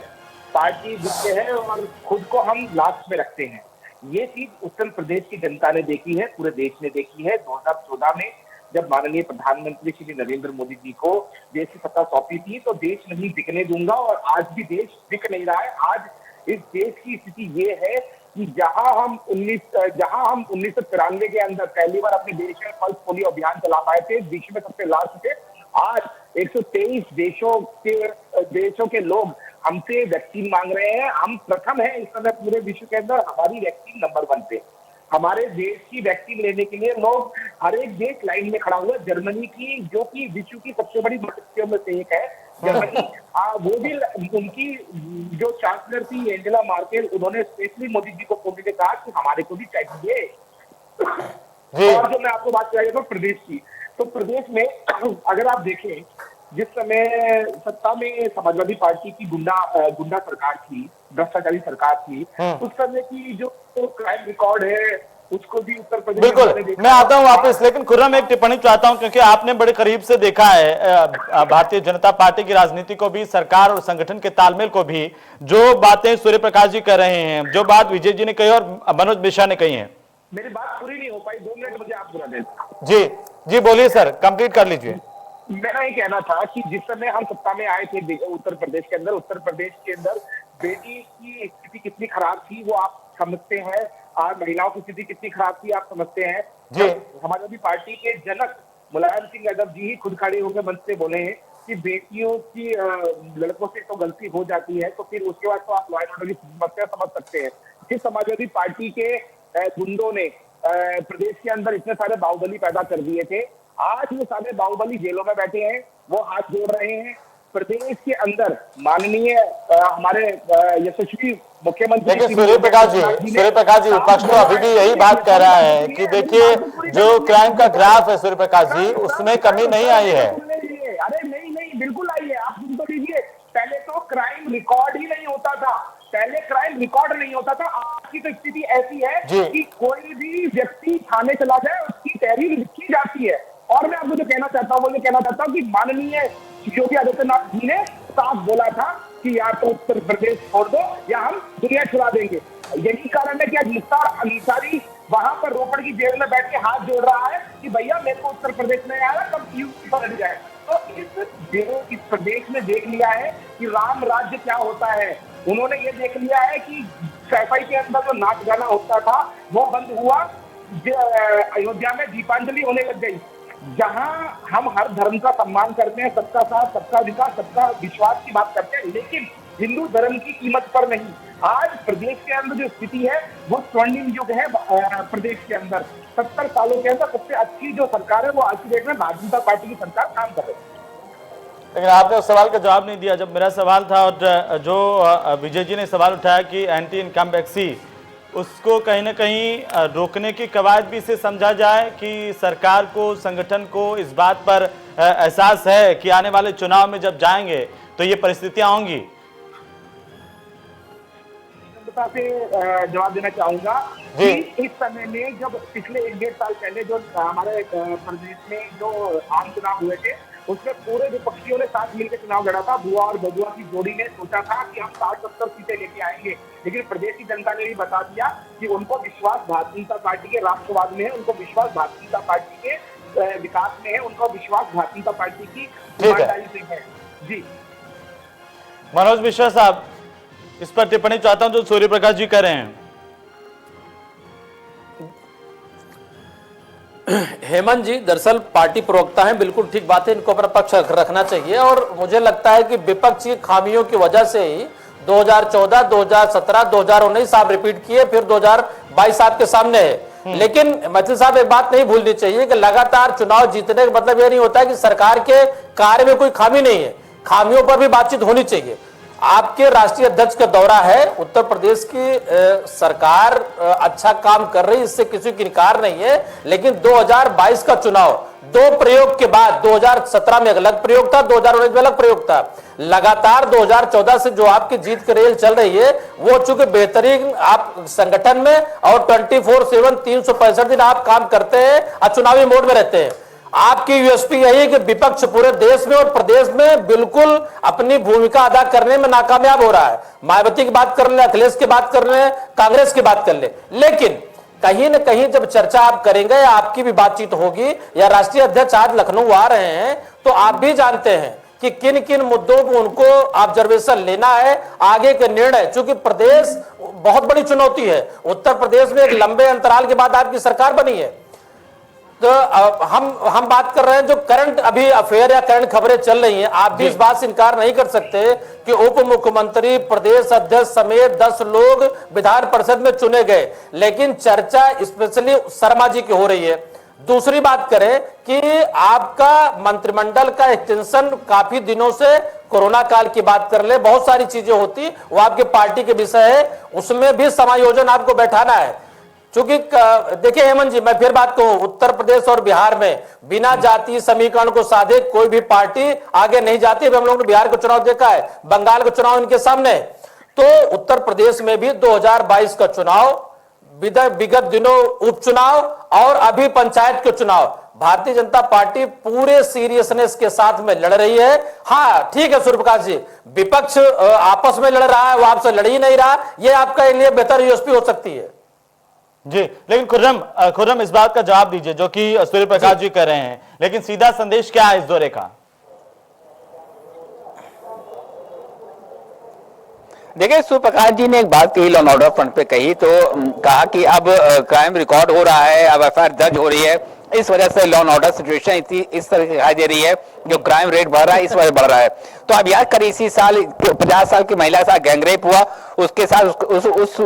Speaker 5: पार्टी जिससे है और खुद को हम लास्ट में रखते हैं। ये चीज उत्तर प्रदेश की जनता ने देखी है, पूरे देश ने देखी है। 2014 में जब माननीय प्रधानमंत्री श्री नरेंद्र मोदी जी को देश की सत्ता सौंपी थी तो देश नहीं बिकने दूंगा, और आज भी देश बिक नहीं रहा है। आज इस देश की स्थिति ये है कि जहां हम 1993 के अंदर पहली बार अपने देश में पल्स पोलियो अभियान चला पाए थे, विश्व में सबसे लास्ट थे, आज 123 देशों के लोग हमसे वैक्सीन मांग रहे हैं। हम प्रथम हैं इस समय पूरे विश्व के अंदर, हमारी वैक्सीन नंबर 1 पे। हमारे देश की वैक्सीन लेने के लिए लोग हर एक देश लाइन में खड़ा हुआ है। जर्मनी की, जो कि विश्व की सबसे बड़ी मार्केट में से एक है, जर्मनी वो भी उनकी जो चांसलर थी एंजेला मार्केल, उन्होंने स्पेशली मोदी जी को फोन करके कहा कि हमारे को भी चाहिए। और जो मैं आपको बात कर रहा था प्रदेश की, तो प्रदेश में अगर आप देखें, जिस समय सत्ता में समाजवादी पार्टी की गुंडा सरकार थी, भ्रष्टाचारी सरकार थी, उस समय की जो क्राइम रिकॉर्ड है उसको भी उत्तर प्रदेश में
Speaker 1: बिल्कुल, मैं आता हूं वापस, लेकिन खुर्रम एक टिप्पणी चाहता हूं, क्योंकि आपने बड़े करीब से देखा है भारतीय जनता पार्टी की राजनीति को भी, सरकार और संगठन के तालमेल को भी। जो बातें सूर्य प्रकाश जी कर रहे हैं, जो बात विजय जी ने कही और मनोज मिश्रा ने कही है।
Speaker 5: मेरी बात पूरी नहीं हो पाई, 2 मिनट मुझे आप पूरा दें।
Speaker 1: जी जी बोलिए सर, कंप्लीट कर लीजिए।
Speaker 5: मेरा ये कहना था कि जिस समय हम सत्ता में आए थे उत्तर प्रदेश के अंदर बेटी की स्थिति कितनी खराब थी वो आप समझते हैं, आज महिलाओं की स्थिति कितनी खराब थी आप समझते हैं। समाजवादी पार्टी के जनक मुलायम सिंह यादव जी ही खुद खड़े होकर मंच से बोले हैं कि बेटियों की लड़कों से तो गलती हो जाती है, तो फिर उसके बाद तो आप लॉ एंड ऑर्डर की समस्या समझ सकते हैं। फिर समाजवादी पार्टी के गुंडों ने प्रदेश के अंदर इतने सारे बाहुबली पैदा कर दिए थे, आज वो सारे बाहुबली जेलों में बैठे हैं, वो हाथ जोड़ रहे हैं। प्रदेश के अंदर माननीय हमारे यशस्वी मुख्यमंत्री,
Speaker 1: लेकिन सूर्य प्रकाश जी विपक्ष तो अभी भी यही बात कह रहा है कि देखिए जो क्राइम का ग्राफ है सूर्य प्रकाश जी, उसमें कमी नहीं आई है।
Speaker 5: अरे नहीं बिल्कुल आई है, आप सुन तो लीजिए। पहले तो क्राइम रिकॉर्ड ही नहीं होता था, आज की तो स्थिति ऐसी है कि कोई भी व्यक्ति थाने चला जाए उसकी तहरीर लिखी जाती है। और मैं आपको जो कहना चाहता हूँ कि माननीय योगी आदित्यनाथ जी ने साफ बोला था कि या तो उत्तर प्रदेश छोड़ दो या हम दुनिया छुड़ा देंगे। यही कारण है कि आज मुख्तार अंसारी वहां पर रोपड़ की जेल में बैठ के हाथ जोड़ रहा है कि भैया मेरे को उत्तर प्रदेश में आया, कब यूपी पर जाए। तो इस प्रदेश में देख लिया है कि राम राज्य क्या होता है। उन्होंने ये देख लिया है कि सफाई के अंदर जो नाच गाना होता था वो बंद हुआ, अयोध्या में दीपांजलि होने लग गई। जहां हम हर धर्म का सम्मान करते हैं, सबका साथ, सबका विकास, सबका विश्वास की बात करते हैं, लेकिन हिंदू धर्म की कीमत पर नहीं। आज प्रदेश के अंदर जो स्थिति है वो स्वर्णिम युग है। प्रदेश के अंदर 70 सालों के अंदर सबसे अच्छी जो सरकार है वो आज की डेट में भारतीय जनता पार्टी की सरकार काम कर रही है।
Speaker 1: लेकिन आपने उस सवाल का जवाब नहीं दिया जब मेरा सवाल था, और जो विजय जी ने सवाल उठाया कि एंटी इनकम्बेंसी, उसको कहीं ना कहीं रोकने की कवायद भी इसे समझा जाए कि सरकार को, संगठन को इस बात पर एहसास है कि आने वाले चुनाव में जब जाएंगे तो ये परिस्थितियां होंगी।
Speaker 5: से जवाब देना चाहूंगा कि इस समय में जब पिछले 1-1.5 साल पहले जो हमारे प्रदेश में जो आम चुनाव हुए थे उसमें पूरे विपक्षियों ने साथ मिलकर चुनाव लड़ा था। बुआ और बबुआ की जोड़ी ने सोचा था कि हम 60-70 सीटें लेके आएंगे, लेकिन प्रदेश की जनता ने भी बता दिया कि उनको विश्वास भारतीय जनता पार्टी के राष्ट्रवाद में है, उनको विश्वास भारतीय जनता पार्टी के विकास में है, उनको विश्वास भारतीय जनता पार्टी की ईमानदारी से है। जी
Speaker 1: मनोज मिश्रा साहब, इस पर टिप्पणी चाहता हूं जो सूर्य प्रकाश जी कर रहे हैं।
Speaker 4: हेमंत जी दरअसल पार्टी प्रवक्ता हैं, बिल्कुल ठीक बात है, इनको अपना पक्ष रखना चाहिए। और मुझे लगता है कि विपक्ष की खामियों की वजह से ही 2014, 2017, 2019 आप रिपीट किए, फिर 2022 आपके सामने है। लेकिन मैथिल साहब एक बात नहीं भूलनी चाहिए कि लगातार चुनाव जीतने का मतलब यह नहीं होता कि सरकार के कार्य में कोई खामी नहीं है, खामियों पर भी बातचीत होनी चाहिए। आपके राष्ट्रीय अध्यक्ष का दौरा है, उत्तर प्रदेश की सरकार अच्छा काम कर रही है, इससे किसी की इनकार नहीं है। लेकिन 2022 का चुनाव 2 प्रयोग के बाद, 2017 में अलग प्रयोग था, 2019 में अलग प्रयोग था। लगातार 2014 से जो आपकी जीत की रेल चल रही है वो चूंकि बेहतरीन आप संगठन में और 24/7 365 दिन आप काम करते हैं और चुनावी मोड में रहते हैं। आपकी यूएसपी यही है कि विपक्ष पूरे देश में और प्रदेश में बिल्कुल अपनी भूमिका अदा करने में नाकामयाब हो रहा है। मायावती की बात कर ले, अखिलेश की बात कर ले, कांग्रेस की बात कर ले, लेकिन कहीं न कहीं जब चर्चा आप करेंगे, आपकी भी बातचीत होगी, या राष्ट्रीय अध्यक्ष आज लखनऊ आ रहे हैं, तो आप भी जानते हैं कि किन किन मुद्दों को उनको ऑब्जर्वेशन लेना है, आगे के निर्णय। चूंकि प्रदेश बहुत बड़ी चुनौती है, उत्तर प्रदेश में एक लंबे अंतराल के बाद आपकी सरकार बनी है। तो हम बात कर रहे हैं जो करंट अभी अफेयर या करंट खबरें चल रही हैं, आप भी इस बात से इनकार नहीं कर सकते कि उप मुख्यमंत्री, प्रदेश अध्यक्ष समेत 10 लोग विधान परिषद में चुने गए। लेकिन चर्चा स्पेशली शर्मा जी की हो रही है। दूसरी बात करें कि आपका मंत्रिमंडल का एक्सटेंशन काफी दिनों से, कोरोना काल की बात कर ले, बहुत सारी चीजें होती, वो आपके पार्टी के विषय है, उसमें भी समायोजन आपको बैठाना है। क्योंकि देखिए हेमंत जी, मैं फिर बात कहूं, उत्तर प्रदेश और बिहार में बिना जातीय समीकरण को साधे कोई भी पार्टी आगे नहीं जाती। हम लोगों ने बिहार का चुनाव देखा है, बंगाल का चुनाव इनके सामने, तो उत्तर प्रदेश में भी 2022 का चुनाव, विगत दिनों उपचुनाव और अभी पंचायत के चुनाव, भारतीय जनता पार्टी पूरे सीरियसनेस के साथ में लड़ रही है। हाँ ठीक है सूर्यप्रकाश जी, विपक्ष आपस में लड़ रहा है, वो आपसे लड़ ही नहीं रहा, ये आपका लिए बेहतर यूएसपी हो सकती है।
Speaker 1: जी, लेकिन खुर्रम इस बात का जवाब दीजिए जो कि सूर्य प्रकाश जी कह रहे हैं, लेकिन सीधा संदेश क्या है इस दौरे का?
Speaker 3: देखिए, सूर्यप्रकाश जी ने एक बात कही लॉ एंड ऑर्डर फ्रंट पे कही, तो कहा कि अब क्राइम रिकॉर्ड हो रहा है, अब एफआईआर दर्ज हो रही है, इस वजह से लॉ एंड ऑर्डर सिचुएशन इस तरह की दिखाई दे रही है, जो क्राइम रेट बढ़ रहा है इस वजह बढ़ रहा है। तो अब याद करिए, इसी साल 50 साल की महिला के साथ गैंगरेप हुआ, उसके साथ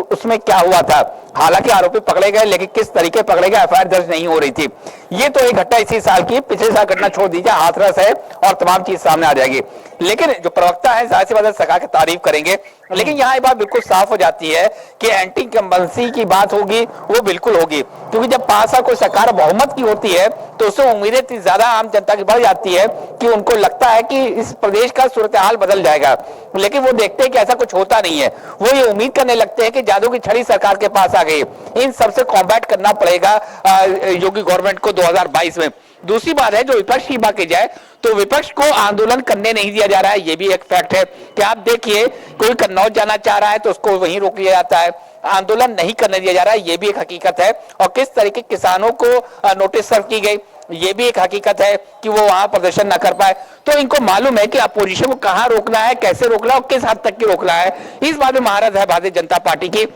Speaker 3: उसमें क्या हुआ था, हालांकि आरोपी पकड़े गए, लेकिन किस तरीके पकड़े गए, एफआईआर दर्ज नहीं हो रही थी। ये तो एक घटना इसी साल की, पिछले साल घटना छोड़ दीजिए, हाथरस है और तमाम चीज सामने आ जाएगी। लेकिन जो प्रवक्ता है जाहिर सी बात है सरकार की तारीफ करेंगे, लेकिन यहाँ एक बात बिल्कुल साफ हो जाती है कि एंटी इनकम्बेंसी की बात होगी, वो बिल्कुल होगी, क्योंकि जब 5 साल कोई सरकार बहुमत की होती है तो उससे उम्मीदें इतनी ज्यादा आम जनता की बढ़ जाती है कि उनको लगता है कि इस प्रदेश का सूरत हाल बदल जाएगा। लेकिन वो देखते हैं कि ऐसा कुछ होता नहीं है, वो ये उम्मीद करने लगते हैं कि जादू की छड़ी सरकार के पास आ गई। इन सबसे कॉम्बैट करना पड़ेगा योगी गवर्नमेंट को 2022 में। दूसरी बात है, जो विपक्ष की बात की जाए तो विपक्ष को आंदोलन करने नहीं दिया जा रहा है, ये भी एक फैक्ट है कि आप देखिए, कोई कन्नौज जाना चाह रहा है तो उसको वहीं रोक लिया जाता है, आंदोलन नहीं करने दिया जा रहा है, ये भी एक हकीकत है। और किस तरीके किसानों को नोटिस सर्व की गई, ये भी एक हकीकत है कि वो वहां प्रदर्शन ना कर पाए। तो इनको मालूम है कि अपोजिशन को कहां रोकना है, कैसे रोकना है और किस हद तक की रोकना है, इस बात में महारत है भारतीय जनता पार्टी की।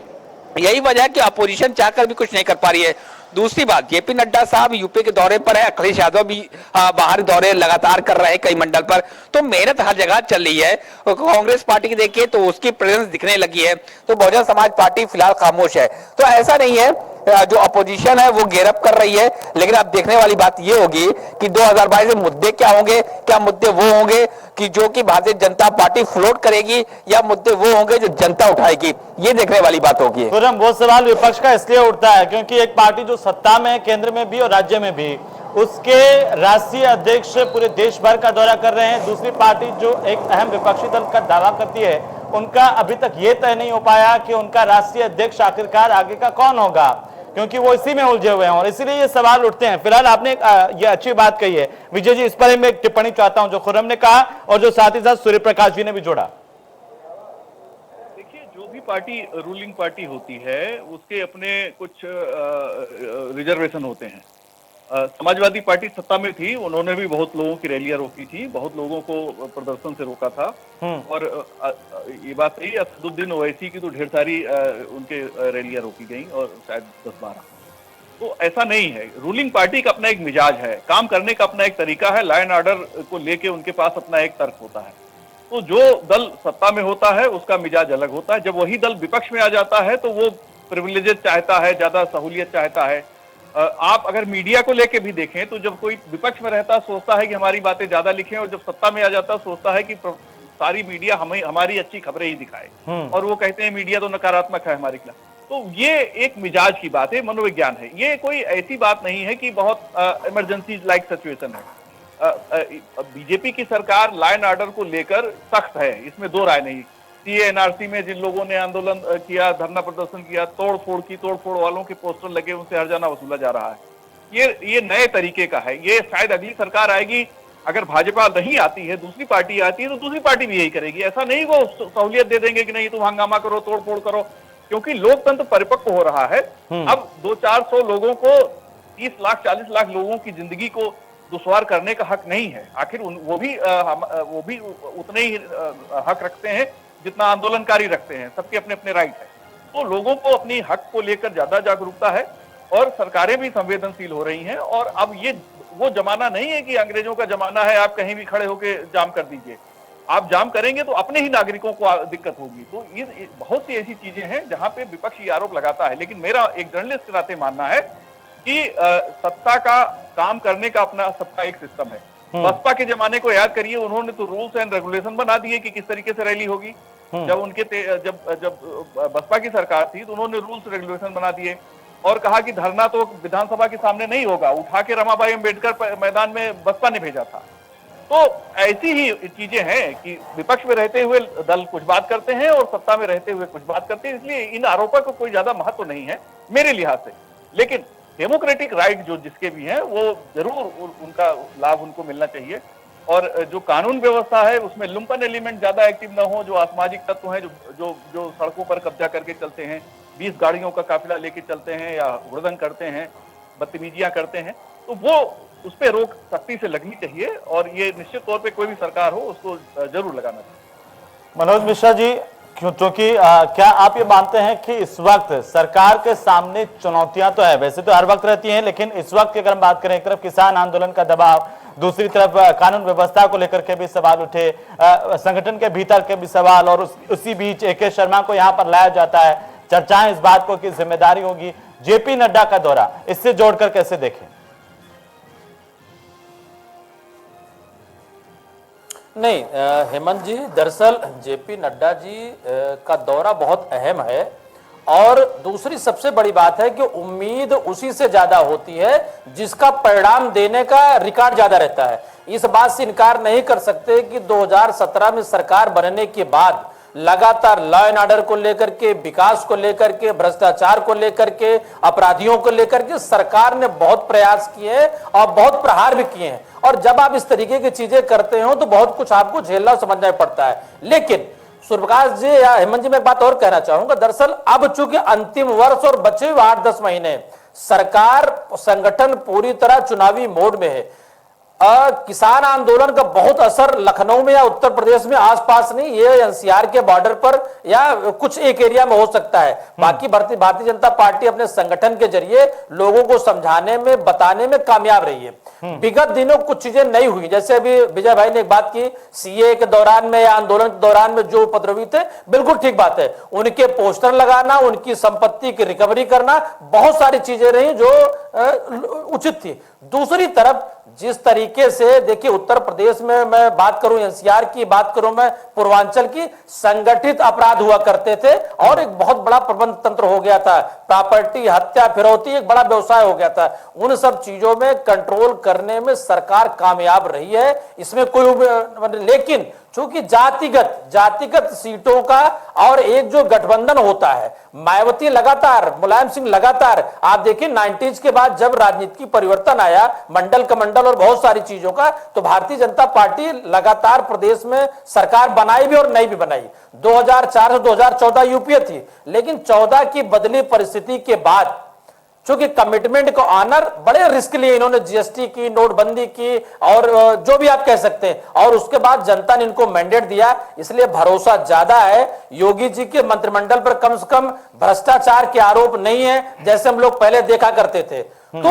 Speaker 3: यही वजह है कि अपोजिशन चाहकर भी कुछ नहीं कर पा रही है। दूसरी बात, जेपी नड्डा साहब यूपी के दौरे पर है, अखिलेश यादव भी बाहर दौरे लगातार कर रहे हैं कई मंडल पर, तो मेहनत हर जगह चल रही है। कांग्रेस पार्टी की देखिए तो उसकी प्रेजेंस दिखने लगी है, तो बहुजन समाज पार्टी फिलहाल खामोश है। तो ऐसा नहीं है, जो अपोजिशन है वो गेरअप कर रही है, लेकिन अब देखने वाली बात ये होगी कि 2022 में मुद्दे क्या होंगे, क्या मुद्दे वो होंगे कि जो कि भारतीय जनता पार्टी फ्लोट करेगी, या मुद्दे वो होंगे जो जनता उठाएगी, ये देखने वाली बात होगी।
Speaker 1: खुर्रम, वो सवाल विपक्ष का इसलिए उठता है क्योंकि एक पार्टी जो सत्ता में है, केंद्र में भी और राज्य में भी, उसके राष्ट्रीय अध्यक्ष पूरे देश भर का दौरा कर रहे हैं। दूसरी पार्टी जो एक अहम विपक्षी दल का दावा करती है, उनका अभी तक ये तय नहीं हो पाया कि उनका राष्ट्रीय अध्यक्ष आखिरकार आगे का कौन होगा, क्योंकि वो इसी में उलझे हुए हैं और इसीलिए ये सवाल उठते हैं। फिलहाल आपने ये अच्छी बात कही है विजय जी, इस पर मैं एक टिप्पणी चाहता हूं जो खुर्रम ने कहा और जो साथ ही साथ सूर्य प्रकाश जी ने भी जोड़ा।
Speaker 2: देखिए, जो भी पार्टी रूलिंग पार्टी होती है उसके अपने कुछ रिजर्वेशन होते हैं। समाजवादी पार्टी सत्ता में थी, उन्होंने भी बहुत लोगों की रैलियां रोकी थी, बहुत लोगों को प्रदर्शन से रोका था। और ये बात सही है, असदुद्दीन ओवैसी की तो ढेर सारी उनके रैलियां रोकी गई और शायद 10-12। तो ऐसा नहीं है, रूलिंग पार्टी का अपना एक मिजाज है, काम करने का अपना एक तरीका है, लॉ एंड ऑर्डर को लेके उनके पास अपना एक तर्क होता है। तो जो दल सत्ता में होता है उसका मिजाज अलग होता है, जब वही दल विपक्ष में आ जाता है तो वो प्रिविलेजेस चाहता है, ज्यादा सहूलियत चाहता है। आप अगर मीडिया को लेके भी देखें तो जब कोई विपक्ष में रहता सोचता है कि हमारी बातें ज्यादा लिखें, और जब सत्ता में आ जाता सोचता है कि सारी मीडिया हमारी अच्छी खबरें ही दिखाए, और वो कहते हैं मीडिया तो नकारात्मक है हमारे खिलाफ। तो ये एक मिजाज की बात है, मनोविज्ञान है, ये कोई ऐसी बात नहीं है कि बहुत इमरजेंसी लाइक सिचुएशन है। बीजेपी की सरकार लॉ एंड ऑर्डर को लेकर सख्त है, इसमें दो राय नहीं। सीए-एनआरसी में जिन लोगों ने आंदोलन किया, धरना प्रदर्शन किया, तोड़फोड़ वालों के पोस्टर लगे, उनसे हर्जाना वसूला जा रहा है। ये नए तरीके का है। ये शायद अगली सरकार आएगी, अगर भाजपा नहीं आती है, दूसरी पार्टी आती है, तो दूसरी पार्टी भी यही करेगी। ऐसा नहीं वो सहूलियत दे देंगे कि नहीं तुम हंगामा करो, तोड़फोड़ करो, क्योंकि लोकतंत्र परिपक्व हो रहा है। अब 200-400 लोगों को 30 लाख 40 लाख लोगों की जिंदगी को दुश्वार करने का हक नहीं है। आखिर वो भी उतने ही हक रखते हैं जितना आंदोलनकारी रखते हैं, सबके अपने अपने राइट है। तो लोगों को अपनी हक को लेकर ज्यादा जागरूकता है और सरकारें भी संवेदनशील हो रही हैं। और अब ये वो जमाना नहीं है कि अंग्रेजों का जमाना है, आप कहीं भी खड़े होकर जाम कर दीजिए। आप जाम करेंगे तो अपने ही नागरिकों को दिक्कत होगी। तो ये बहुत सी ऐसी चीजें हैं जहां पे विपक्ष ये आरोप लगाता है, लेकिन मेरा एक जर्नलिस्ट के नाते मानना है कि सत्ता का काम करने का अपना सबका एक सिस्टम है। बसपा के जमाने को याद करिए, उन्होंने तो रूल्स एंड रेगुलेशन बना दिए कि किस तरीके से रैली होगी। जब उनके जब बसपा की सरकार थी तो उन्होंने रूल्स रेगुलेशन बना दिए और कहा कि धरना तो विधानसभा के सामने नहीं होगा, उठा के रमाबाई अम्बेडकर मैदान में बसपा ने भेजा था। तो ऐसी ही चीजें हैं कि विपक्ष में रहते हुए दल कुछ बात करते हैं और सत्ता में रहते हुए कुछ बात करते हैं, इसलिए इन आरोपों को कोई ज्यादा महत्व नहीं है मेरे लिहाज से। लेकिन डेमोक्रेटिक राइट जो जिसके भी हैं वो जरूर उनका लाभ उनको मिलना चाहिए। और जो कानून व्यवस्था है उसमें लुम्पन एलिमेंट ज्यादा एक्टिव ना हो, जो असामाजिक तत्व हैं जो सड़कों पर कब्जा करके चलते हैं, 20 गाड़ियों का काफिला लेके चलते हैं या हुड़दंग करते हैं, बदतमीजियां करते हैं, तो वो उस पर रोक सख्ती से लगनी चाहिए और ये निश्चित तौर पे कोई भी सरकार हो उसको जरूर लगाना चाहिए।
Speaker 1: मनोज मिश्रा जी, क्योंकि क्या आप ये मानते हैं कि इस वक्त सरकार के सामने चुनौतियां तो है, वैसे तो हर वक्त रहती हैं, लेकिन इस वक्त की अगर हम बात करें, एक तरफ किसान आंदोलन का दबाव, दूसरी तरफ कानून व्यवस्था को लेकर के भी सवाल उठे, संगठन के भीतर के भी सवाल, और उसी बीच AK शर्मा को यहाँ पर लाया जाता है, चर्चाएं इस बात को कि जिम्मेदारी होगी। JP नड्डा का दौरा, इससे जोड़कर कैसे देखें?
Speaker 4: नहीं हेमंत जी, दरअसल JP नड्डा जी का दौरा बहुत अहम है और दूसरी सबसे बड़ी बात है कि उम्मीद उसी से ज्यादा होती है जिसका परिणाम देने का रिकॉर्ड ज्यादा रहता है। इस बात से इनकार नहीं कर सकते कि 2017 में सरकार बनने के बाद लगातार लॉ एंड ऑर्डर को लेकर के, विकास को लेकर के, भ्रष्टाचार को लेकर के, अपराधियों को लेकर के सरकार ने बहुत प्रयास किए हैं और बहुत प्रहार भी किए हैं। और जब आप इस तरीके की चीजें करते हो तो बहुत कुछ आपको झेलना समझना पड़ता है। लेकिन सूर्यप्रकाश जी या हेमंत जी, मैं एक बात और कहना चाहूंगा। दरअसल अब चूंकि अंतिम वर्ष और बचे हुए 8-10 महीने, सरकार संगठन पूरी तरह चुनावी मोड में है। किसान आंदोलन का बहुत असर लखनऊ में या उत्तर प्रदेश में आसपास नहीं, ये NCR के बॉर्डर पर या कुछ एक एरिया में हो सकता है। बाकी भारतीय जनता पार्टी अपने संगठन के जरिए लोगों को समझाने में, बताने में कामयाब रही है। विगत दिनों कुछ चीजें नहीं हुई, जैसे अभी विजय भाई ने एक बात की, CA के दौरान में या आंदोलन के दौरान में जो उपद्रवी थे, बिल्कुल ठीक बात है, उनके पोस्टर लगाना, उनकी संपत्ति की रिकवरी करना, बहुत सारी चीजें रही जो उचित थी। दूसरी तरफ जिस तरीके से देखिए उत्तर प्रदेश में, मैं बात करूं NCR की, बात करूं मैं पूर्वांचल की, संगठित अपराध हुआ करते थे और एक बहुत बड़ा प्रबंध तंत्र हो गया था, प्रॉपर्टी हत्या फिरौती एक बड़ा व्यवसाय हो गया था। उन सब चीजों में कंट्रोल करने में सरकार कामयाब रही है, इसमें कोई, लेकिन चूंकि जातिगत सीटों का और एक जो गठबंधन होता है, मायावती लगातार, मुलायम सिंह लगातार, आप देखिए 90s के बाद जब राजनीति की परिवर्तन आया, मंडल कमंडल और बहुत सारी चीजों का, तो भारतीय जनता पार्टी लगातार प्रदेश में सरकार बनाई भी और नहीं भी बनाई। 2004 से 2014 यूपीए थी, लेकिन 14 की बदली परिस्थिति के बाद चूंकि कमिटमेंट को ऑनर, बड़े रिस्क लिए इन्होंने, GST की, नोटबंदी की और जो भी आप कह सकते हैं, और उसके बाद जनता ने इनको मैंडेट दिया, इसलिए भरोसा ज्यादा है। योगी जी के मंत्रिमंडल पर कम से कम भ्रष्टाचार के आरोप नहीं है जैसे हम लोग पहले देखा करते थे। तो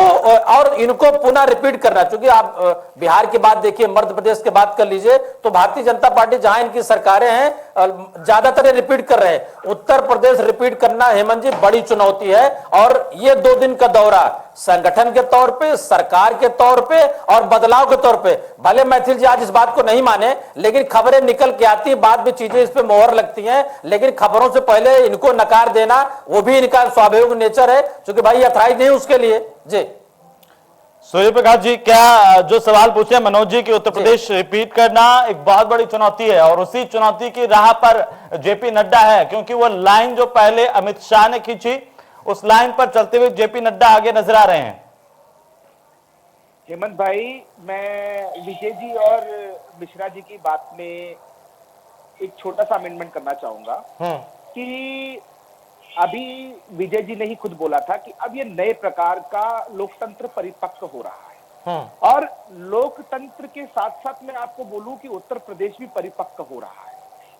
Speaker 4: और इनको पुनः रिपीट करना, क्योंकि आप बिहार की बात देखिए, मध्य प्रदेश की बात कर लीजिए, तो भारतीय जनता पार्टी जहां इनकी सरकारें हैं ज्यादातर रिपीट कर रहे हैं। उत्तर प्रदेश रिपीट करना हेमंत जी बड़ी चुनौती है। और ये 2 दिन का दौरा संगठन के तौर पे, सरकार के तौर पे और बदलाव के तौर पे, भले मैथिल जी आज इस बात को नहीं माने, लेकिन खबरें निकल के आती है, बाद में चीजें इस पे मोहर लगती हैं, लेकिन खबरों से पहले इनको नकार देना वो भी इनका स्वाभाविक नेचर है, क्योंकि भाई अथराइज नहीं उसके लिए। जी
Speaker 1: सूर्य प्रकाश जी, क्या जो सवाल पूछे मनोज जी कि उत्तर प्रदेश रिपीट करना एक बहुत बड़ी चुनौती है और उसी चुनौती की राह पर JP नड्डा है, क्योंकि वो लाइन जो पहले अमित शाह ने खींची, उस लाइन पर चलते हुए JP नड्डा आगे नजर आ रहे हैं।
Speaker 5: हेमंत भाई, मैं विजय जी और मिश्रा जी की बात में एक छोटा सा अमेंडमेंट करना चाहूंगा कि अभी विजय जी ने ही खुद बोला था कि अब ये नए प्रकार का लोकतंत्र परिपक्व हो रहा है, और लोकतंत्र के साथ साथ मैं आपको बोलूं कि उत्तर प्रदेश भी परिपक्व हो रहा है।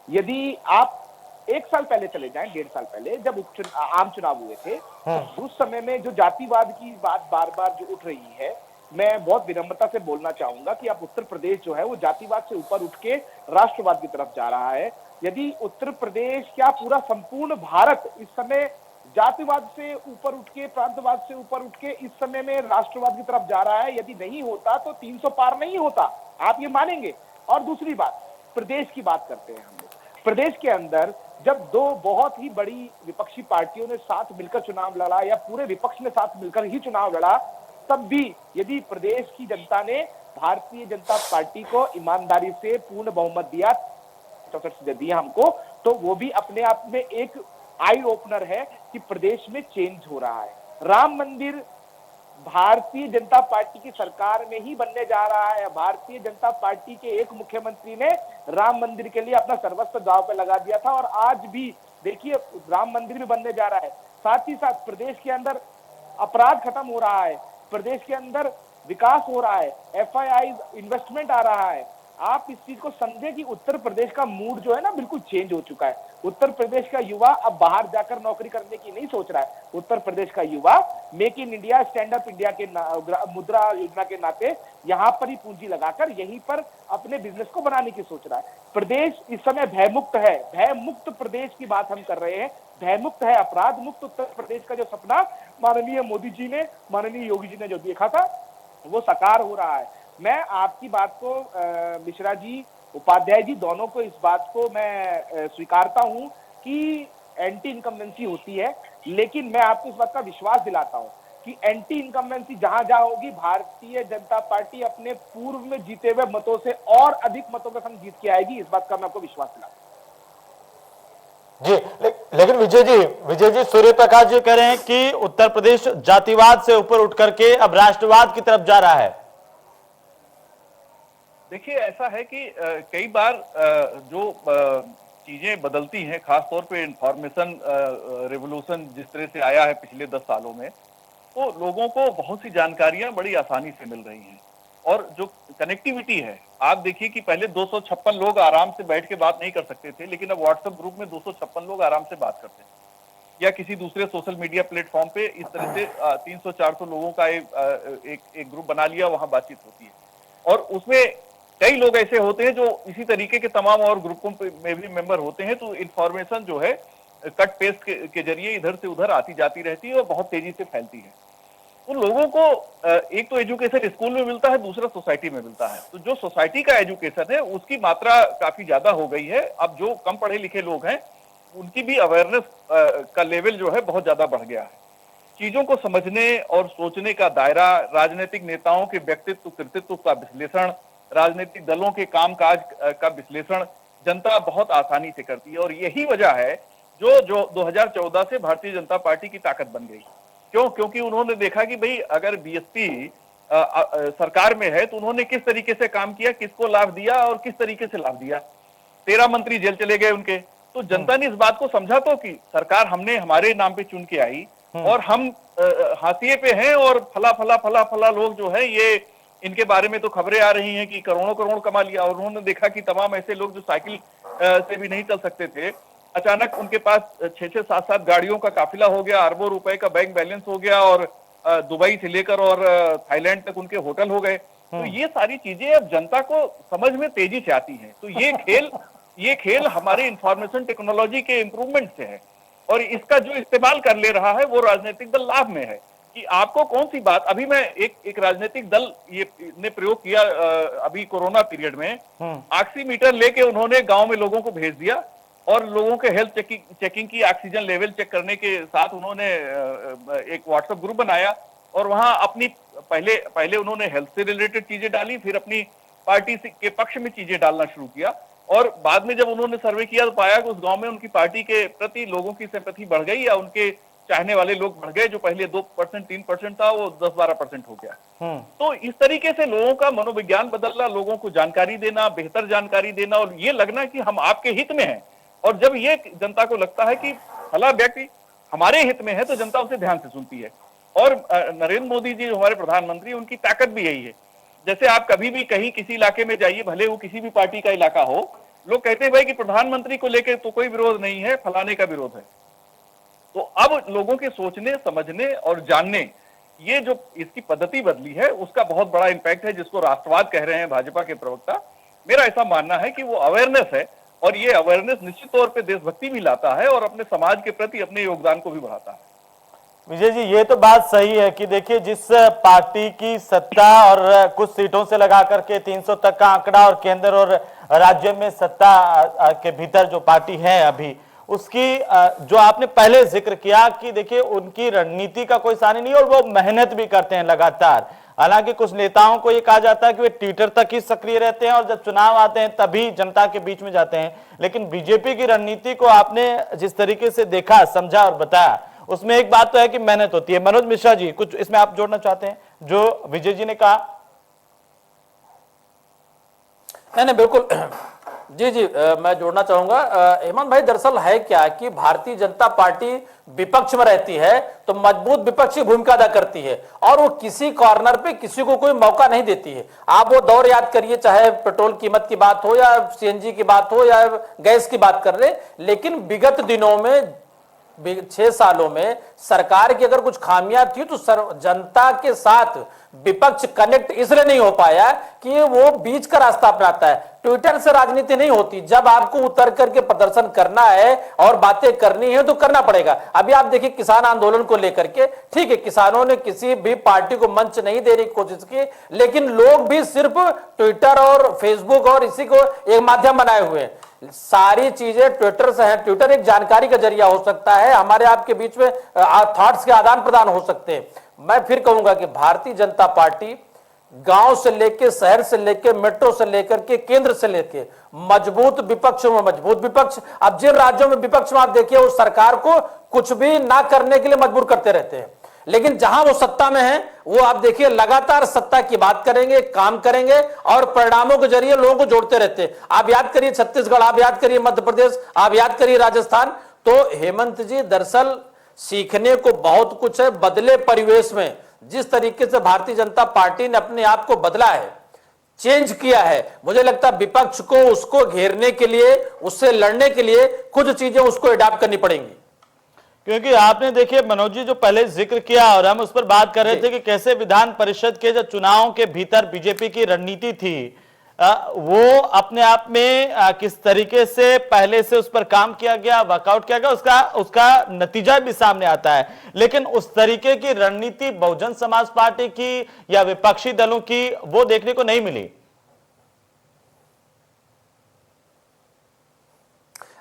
Speaker 5: यदि आप 1 साल पहले चले जाएं, 1.5 साल पहले जब आम चुनाव हुए थे, तो उस समय में जो जातिवाद की बात बार बार जो उठ रही है, मैं बहुत विनम्रता से बोलना चाहूंगा कि अब उत्तर प्रदेश जो है वो जातिवाद से ऊपर उठ के राष्ट्रवाद की तरफ जा रहा है। यदि उत्तर प्रदेश क्या पूरा संपूर्ण भारत इस समय जातिवाद से ऊपर उठ के, प्रांतवाद से ऊपर उठ के इस समय में राष्ट्रवाद की तरफ जा रहा है। यदि नहीं होता तो 300 पार नहीं होता, आप ये मानेंगे। और दूसरी बात, प्रदेश की बात करते हैं हम लोग। प्रदेश के अंदर जब दो बहुत ही बड़ी विपक्षी पार्टियों ने साथ मिलकर चुनाव लड़ा, या पूरे विपक्ष ने साथ मिलकर ही चुनाव लड़ा, तब भी यदि प्रदेश की जनता ने भारतीय जनता पार्टी को ईमानदारी से पूर्ण बहुमत दिया, 64 सीटें दी हमको, तो वो भी अपने आप में एक आई ओपनर है कि प्रदेश में चेंज हो रहा है। राम मंदिर भारतीय जनता पार्टी की सरकार में ही बनने जा रहा है। भारतीय जनता पार्टी के एक मुख्यमंत्री ने राम मंदिर के लिए अपना सर्वस्व दांव पे लगा दिया था, और आज भी देखिए राम मंदिर भी बनने जा रहा है। साथ ही साथ प्रदेश के अंदर अपराध खत्म हो रहा है, प्रदेश के अंदर विकास हो रहा है, FII इन्वेस्टमेंट आ रहा है। आप इस चीज को समझे कि उत्तर प्रदेश का मूड जो है ना बिल्कुल चेंज हो चुका है। उत्तर प्रदेश का युवा अब बाहर जाकर नौकरी करने की नहीं सोच रहा है। उत्तर प्रदेश का युवा make in India, stand up India के मुद्रा योजना के नाते यहाँ पर ही पूंजी लगाकर यहीं पर अपने बिजनेस को बनाने की सोच रहा है। प्रदेश इस समय भयमुक्त है। भयमुक्त प्रदेश की बात हम कर रहे हैं। भयमुक्त है, अपराध मुक्त उत्तर प्रदेश का जो सपना माननीय मोदी जी ने, माननीय योगी जी ने जो देखा था, वो साकार हो रहा है। मैं आपकी बात को मिश्रा जी, उपाध्याय जी, दोनों को इस बात को मैं स्वीकारता हूं कि एंटी इनकम्बेंसी होती है, लेकिन मैं आपको इस बात का विश्वास दिलाता हूं कि एंटी इनकम्बेंसी जहां जहां होगी, भारतीय जनता पार्टी अपने पूर्व में जीते हुए मतों से और अधिक मतों के संग जीत के आएगी। इस बात का मैं आपको विश्वास दिलाता हूं।
Speaker 1: जी, लेकिन विजय जी, सूर्य प्रकाश जी कह रहे हैं कि उत्तर प्रदेश जातिवाद से ऊपर उठ करके अब राष्ट्रवाद की तरफ जा रहा है।
Speaker 2: देखिए, ऐसा है कि कई बार जो चीजें बदलती हैं, खासतौर पे इंफॉर्मेशन रेवोल्यूशन जिस तरह से आया है पिछले 10 सालों में, तो लोगों को बहुत सी जानकारियां बड़ी आसानी से मिल रही हैं। और जो कनेक्टिविटी है, आप देखिए कि पहले 256 लोग आराम से बैठ के बात नहीं कर सकते थे, लेकिन अब व्हाट्सएप ग्रुप में 256 लोग आराम से बात करते हैं, या किसी दूसरे सोशल मीडिया प्लेटफॉर्म पे इस तरह से 300-400 लोगों का एक ग्रुप बना लिया, वहां बातचीत होती है। और उसमें कई लोग ऐसे होते हैं जो इसी तरीके के तमाम और ग्रुपों में भी मेंबर होते हैं, तो इंफॉर्मेशन जो है कट पेस्ट के जरिए इधर से उधर आती जाती रहती है और बहुत तेजी से फैलती है। उन लोगों को एक तो एजुकेशन स्कूल में मिलता है, दूसरा सोसाइटी में मिलता है। तो जो सोसाइटी का एजुकेशन है उसकी मात्रा काफी ज्यादा हो गई है। अब जो कम पढ़े लिखे लोग हैं उनकी भी अवेयरनेस का लेवल जो है बहुत ज्यादा बढ़ गया है। चीजों को समझने और सोचने का दायरा, राजनीतिक नेताओं के व्यक्तित्व कृतित्व का विश्लेषण, राजनीतिक दलों के कामकाज का विश्लेषण जनता बहुत आसानी से करती है। और यही वजह है जो 2014 से भारतीय जनता पार्टी की ताकत बन गई। क्यों? क्योंकि उन्होंने देखा कि भाई अगर बीएसपी सरकार में है तो उन्होंने किस तरीके से काम किया, किसको लाभ दिया और किस तरीके से लाभ दिया। 13 मंत्री जेल चले गए उनके, तो जनता ने इस बात को समझा तो कि सरकार हमने हमारे नाम पे चुन के आई और हम हाशिए पे हैं, और फला लोग जो है ये इनके बारे में तो खबरें आ रही हैं कि करोड़ों करोड़ कमा लिया। और उन्होंने देखा कि तमाम ऐसे लोग जो साइकिल से भी नहीं चल सकते थे, अचानक उनके पास 6-6, 7-7 गाड़ियों का काफिला हो गया, अरबों रुपए का बैंक बैलेंस हो गया, और दुबई से लेकर और थाईलैंड तक उनके होटल हो गए। तो ये सारी चीजें अब जनता को समझ में तेजी से आती हैं। तो ये खेल हमारे इंफॉर्मेशन टेक्नोलॉजी के इम्प्रूवमेंट से है, और इसका जो इस्तेमाल कर ले रहा है वो राजनीतिक दल लाभ में है। कि आपको कौन सी बात, अभी मैं एक राजनीतिक दल ये ने प्रयोग किया अभी कोरोना पीरियड में, ऑक्सीमीटर लेके उन्होंने गांव में लोगों को भेज दिया और लोगों के हेल्थ चेकिंग की, ऑक्सीजन लेवल चेक करने के साथ उन्होंने एक व्हाट्सएप ग्रुप बनाया और वहां अपनी पहले उन्होंने हेल्थ से रिलेटेड चीजें डाली, फिर अपनी पार्टी के पक्ष में चीजें डालना शुरू किया। और बाद में जब उन्होंने सर्वे किया तो पाया कि उस गांव में उनकी पार्टी के प्रति लोगों की सिंपैथी बढ़ गई, या उनके चाहने वाले लोग बढ़ गए। जो पहले 2%, 3% था वो 10-12% हो गया। तो इस तरीके से लोगों का मनोविज्ञान बदलना, लोगों को जानकारी देना, बेहतर जानकारी देना, और ये लगना कि हम आपके हित में हैं। और जब ये जनता को लगता है कि फला व्यक्ति हमारे हित में है तो जनता उसे ध्यान से सुनती है। और नरेंद्र मोदी जी हमारे प्रधानमंत्री, उनकी ताकत भी यही है। जैसे आप कभी भी कहीं किसी इलाके में जाइए, भले वो किसी भी पार्टी का इलाका हो, लोग कहते हैं भाई कि प्रधानमंत्री को लेकर तो कोई विरोध नहीं है, फलाने का विरोध है। तो अब लोगों के सोचने, समझने और जानने, ये जो इसकी पद्धति बदली है उसका बहुत बड़ा इंपैक्ट है, जिसको राष्ट्रवाद कह रहे हैं भाजपा के प्रवक्ता। मेरा ऐसा मानना है कि वो अवेयरनेस है, और ये अवेयरनेस निश्चित तौर पे देशभक्ति भी लाता है और अपने समाज के प्रति अपने योगदान को भी बढ़ाता है।
Speaker 1: विजय जी, ये तो बात सही है कि देखिए जिस पार्टी की सत्ता और कुछ सीटों से लगा करके 300 तक का आंकड़ा और केंद्र और राज्य में सत्ता के भीतर जो पार्टी है अभी, उसकी जो आपने पहले जिक्र किया कि देखिए उनकी रणनीति का कोई सानी नहीं और वो मेहनत भी करते हैं लगातार। हालांकि कुछ नेताओं को ये कहा जाता है कि वे ट्विटर तक ही सक्रिय रहते हैं और जब चुनाव आते हैं तभी जनता के बीच में जाते हैं, लेकिन बीजेपी की रणनीति को आपने जिस तरीके से देखा, समझा और बताया, उसमें एक बात तो है कि मेहनत होती है। मनोज मिश्रा जी, कुछ इसमें आप जोड़ना चाहते हैं जो विजय जी ने कहा?
Speaker 4: नहीं बिल्कुल जी जी, मैं जोड़ना चाहूंगा। हेमंत भाई, दरअसल है क्या कि भारतीय जनता पार्टी विपक्ष में रहती है तो मजबूत विपक्षी भूमिका अदा करती है और वो किसी कॉर्नर पे किसी को कोई मौका नहीं देती है। आप वो दौर याद करिए, चाहे पेट्रोल कीमत की बात हो या सीएनजी की बात हो या गैस की बात कर ले, लेकिन विगत दिनों में 6 सालों में सरकार की अगर कुछ खामियां थी तो जनता के साथ विपक्ष कनेक्ट इसलिए नहीं हो पाया कि वो बीच का रास्ता अपनाता है। ट्विटर से राजनीति नहीं होती। जब आपको उतर करके प्रदर्शन करना है और बातें करनी है तो करना पड़ेगा। अभी आप देखिए किसान आंदोलन को लेकर के, ठीक है, किसानों ने किसी भी पार्टी को मंच नहीं देने की कोशिश की, लेकिन लोग भी सिर्फ ट्विटर और फेसबुक और इसी को एक माध्यम बनाए हुए हैं। सारी चीजें ट्विटर से है। ट्विटर एक जानकारी का जरिया हो सकता है, हमारे आपके बीच में थॉट्स के आदान प्रदान हो सकते हैं। मैं फिर कहूंगा कि भारतीय जनता पार्टी गांव से लेकर, शहर से लेकर, मेट्रो से लेकर के, केंद्र से लेकर मजबूत विपक्ष में मजबूत विपक्ष। अब जिन राज्यों में विपक्ष में आप देखिए वो सरकार को कुछ भी ना करने के लिए मजबूर करते रहते हैं, लेकिन जहां वो सत्ता में है वो आप देखिए लगातार सत्ता की बात करेंगे, काम करेंगे और परिणामों के जरिए लोगों को जोड़ते रहते हैं। आप याद करिए छत्तीसगढ़, आप याद करिए मध्य प्रदेश, आप याद करिए राजस्थान। तो हेमंत जी, दरअसल सीखने को बहुत कुछ है। बदले परिवेश में जिस तरीके से भारतीय जनता पार्टी ने अपने आप को बदला है, चेंज किया है, मुझे लगता है विपक्ष को उसको घेरने के लिए, उससे लड़ने के लिए कुछ चीजें उसको अडॉप्ट करनी पड़ेंगी।
Speaker 1: क्योंकि आपने देखिए मनोज जी जो पहले जिक्र किया और हम उस पर बात कर रहे थे कि कैसे विधान परिषद के जो चुनावों के भीतर बीजेपी की रणनीति थी, वो अपने आप में किस तरीके से पहले से उस पर काम किया गया, वर्कआउट किया गया, उसका नतीजा भी सामने आता है। लेकिन उस तरीके की रणनीति बहुजन समाज पार्टी की या विपक्षी दलों की वो देखने को नहीं मिली।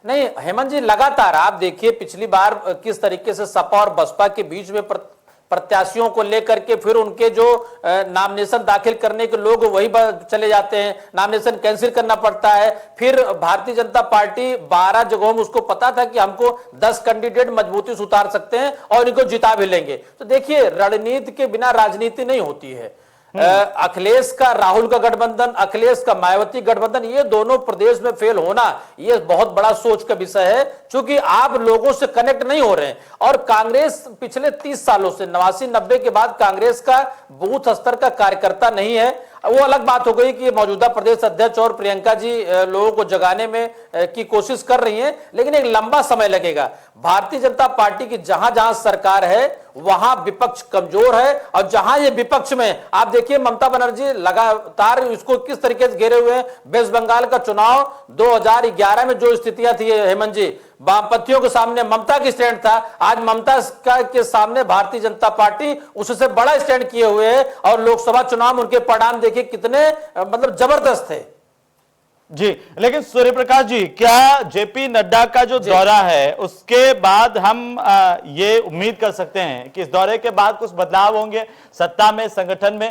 Speaker 4: नहीं हेमंत जी, लगातार आप देखिए पिछली बार किस तरीके से सपा और बसपा के बीच में प्रत्याशियों को लेकर के फिर उनके जो नामिनेशन दाखिल करने के लोग वही चले जाते हैं, नामिनेशन कैंसिल करना पड़ता है। फिर भारतीय जनता पार्टी 12 जगहों में उसको पता था कि हमको 10 कैंडिडेट मजबूती से उतार सकते हैं और इनको जिता भी लेंगे। तो देखिए रणनीति के बिना राजनीति नहीं होती है। अखिलेश का राहुल का गठबंधन, अखिलेश का मायावती गठबंधन, ये दोनों प्रदेश में फेल होना ये बहुत बड़ा सोच का विषय है, क्योंकि आप लोगों से कनेक्ट नहीं हो रहे हैं। और कांग्रेस पिछले 30 सालों से 89-90 के बाद कांग्रेस का बूथ स्तर का कार्यकर्ता नहीं है। वो अलग बात हो गई कि मौजूदा प्रदेश अध्यक्ष और प्रियंका जी लोगों को जगाने में की कोशिश कर रही हैं, लेकिन एक लंबा समय लगेगा। भारतीय जनता पार्टी की जहां जहां सरकार है वहां विपक्ष कमजोर है, और जहां ये विपक्ष में आप देखिए ममता बनर्जी लगातार इसको किस तरीके से घेरे हुए हैं। वेस्ट बंगाल का चुनाव 2011 में जो स्थितियां थी हेमंत जी, वामपंथियों के सामने ममता की स्टैंड था, आज ममता के सामने भारतीय जनता पार्टी उससे बड़ा स्टैंड किए हुए है। और लोकसभा चुनाव में उनके परिणाम देखिए कितने मतलब जबरदस्त थे
Speaker 1: जी। लेकिन सूर्य प्रकाश जी, क्या जेपी नड्डा का जो दौरा है उसके बाद हम ये उम्मीद कर सकते हैं कि इस दौरे के बाद कुछ बदलाव होंगे सत्ता में, संगठन में?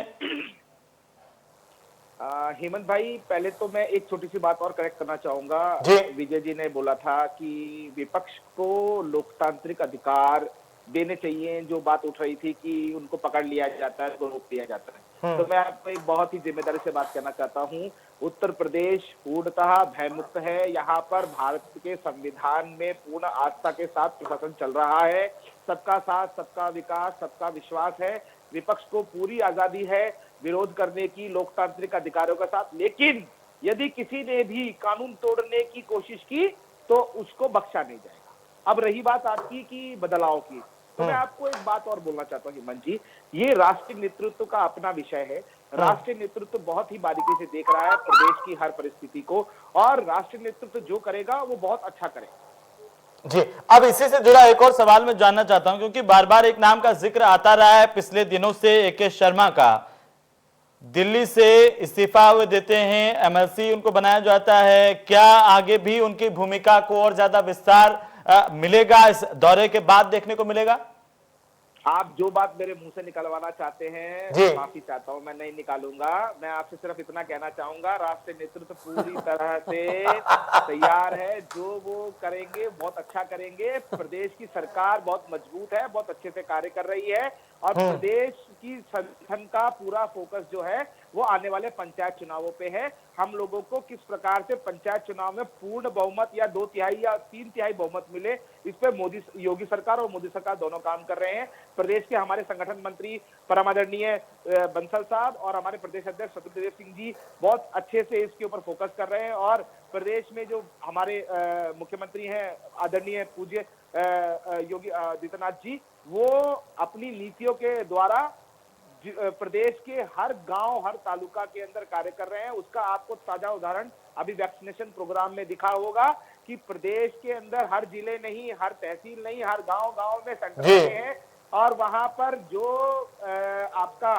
Speaker 5: हेमंत भाई, पहले तो मैं एक छोटी सी बात और करेक्ट करना चाहूंगा। विजय जी ने बोला था कि विपक्ष को लोकतांत्रिक अधिकार देने चाहिए। जो बात उठ रही थी कि उनको पकड़ लिया जाता है तो रोक दिया जाता है, तो मैं आपको एक बहुत ही जिम्मेदारी से बात करना चाहता हूँ। उत्तर प्रदेश पूर्णतः भयमुक्त है। यहाँ पर भारत के संविधान में पूर्ण आस्था के साथ प्रशासन चल रहा है। सबका साथ, सबका विकास, सबका विश्वास है। विपक्ष को पूरी आजादी है विरोध करने की लोकतांत्रिक अधिकारों के साथ, लेकिन यदि किसी ने भी कानून तोड़ने की कोशिश की तो उसको बख्शा नहीं जाएगा। अब रही बात आपकी कि बदलाव की, तो मैं आपको एक बात और बोलना चाहता हूँ हेमंत जी, ये राष्ट्रीय नेतृत्व का अपना विषय है। राष्ट्रीय नेतृत्व बहुत ही बारीकी से देख रहा है प्रदेश की हर परिस्थिति को, और राष्ट्रीय नेतृत्व जो करेगा वो बहुत अच्छा करेगा।
Speaker 1: जी, अब इसी से जुड़ा एक और सवाल मैं जानना चाहता हूं, क्योंकि बार बार एक नाम का जिक्र आता रहा है पिछले दिनों से, AK शर्मा का। दिल्ली से इस्तीफा हुए देते हैं, MLC उनको बनाया जाता है, क्या आगे भी उनकी भूमिका को और ज्यादा विस्तार मिलेगा, इस दौरे के बाद देखने को मिलेगा?
Speaker 5: आप जो बात मेरे मुंह से निकलवाना चाहते हैं,
Speaker 1: जी।
Speaker 5: माफी चाहता हूं, मैं नहीं निकालूंगा। मैं आपसे सिर्फ इतना कहना चाहूंगा, राष्ट्रीय नेतृत्व पूरी तरह से तैयार है। जो वो करेंगे बहुत अच्छा करेंगे। प्रदेश की सरकार बहुत मजबूत है, बहुत अच्छे से कार्य कर रही है, और प्रदेश की संगठन का पूरा फोकस जो है वो आने वाले पंचायत चुनावों पे है। हम लोगों को किस प्रकार से पंचायत चुनाव में पूर्ण बहुमत या 2 तिहाई या 3 तिहाई बहुमत मिले, इस पे योगी सरकार और मोदी सरकार दोनों काम कर रहे हैं। प्रदेश के हमारे संगठन मंत्री परम आदरणीय बंसल साहब और हमारे प्रदेश अध्यक्ष सत्यदेव सिंह जी बहुत अच्छे से इसके ऊपर फोकस कर रहे हैं, और प्रदेश में जो हमारे मुख्यमंत्री हैं आदरणीय पूज्य योगी आदित्यनाथ जी, वो अपनी नीतियों के द्वारा प्रदेश के हर गांव, हर तालुका के अंदर कार्य कर रहे हैं। उसका आपको ताजा उदाहरण अभी वैक्सीनेशन प्रोग्राम में दिखा होगा कि प्रदेश के अंदर हर जिले नहीं, हर तहसील नहीं, हर गांव में सेंटर लगे हैं, और वहां पर जो आपका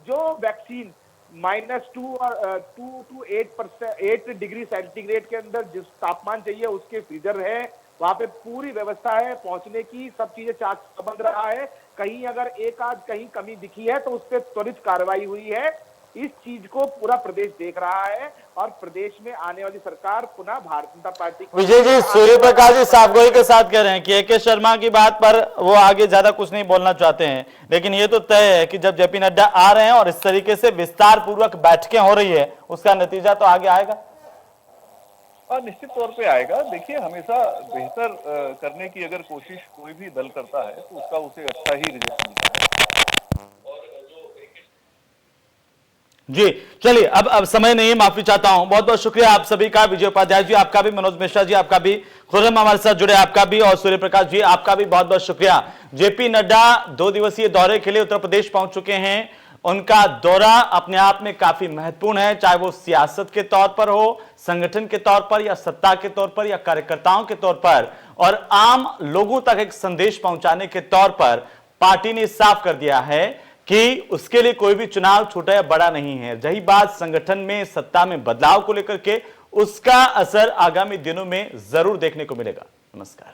Speaker 5: जो वैक्सीन -2 to 8 डिग्री सेंटीग्रेड के अंदर जिस तापमान चाहिए उसके फ्रीजर है, वहां पे पूरी व्यवस्था है पहुंचने की, सब चीजें चाक बंद रहा है। कहीं अगर एक आध कहीं कमी दिखी है तो उस पर त्वरित कार्रवाई हुई है। इस चीज को पूरा प्रदेश देख रहा है, और प्रदेश में आने वाली सरकार पुनः भारतीय जनता पार्टी।
Speaker 1: विजय जी, सूर्य प्रकाश जी साफगोई के साथ कह रहे हैं कि AK शर्मा की बात पर वो आगे ज्यादा कुछ नहीं बोलना चाहते हैं, लेकिन ये तो तय है कि जब JP नड्डा आ रहे हैं और इस तरीके से विस्तार पूर्वक बैठकें हो रही है, उसका नतीजा तो आगे आएगा।
Speaker 2: और निश्चित तौर पे आएगा। देखिए, हमेशा बेहतर करने की अगर कोशिश कोई भी दल करता है तो उसका उसे अच्छा ही रिजल्ट मिलता है।
Speaker 1: जी चलिए, अब समय नहीं है, माफी चाहता हूं। बहुत बहुत शुक्रिया आप सभी का, विजय उपाध्याय जी आपका भी, मनोज मिश्रा जी आपका भी, खुर्रम हमारे साथ जुड़े आपका भी, और सूर्य प्रकाश जी आपका भी बहुत बहुत शुक्रिया। JP नड्डा 2 दिवसीय दौरे के लिए उत्तर प्रदेश पहुंच चुके हैं। उनका दौरा अपने आप में काफी महत्वपूर्ण है, चाहे वो सियासत के तौर पर हो, संगठन के तौर पर, या सत्ता के तौर पर, या कार्यकर्ताओं के तौर पर, और आम लोगों तक एक संदेश पहुंचाने के तौर पर पार्टी ने साफ कर दिया है कि उसके लिए कोई भी चुनाव छोटा या बड़ा नहीं है। रही बात संगठन में, सत्ता में बदलाव को लेकर के, उसका असर आगामी दिनों में जरूर देखने को मिलेगा। नमस्कार।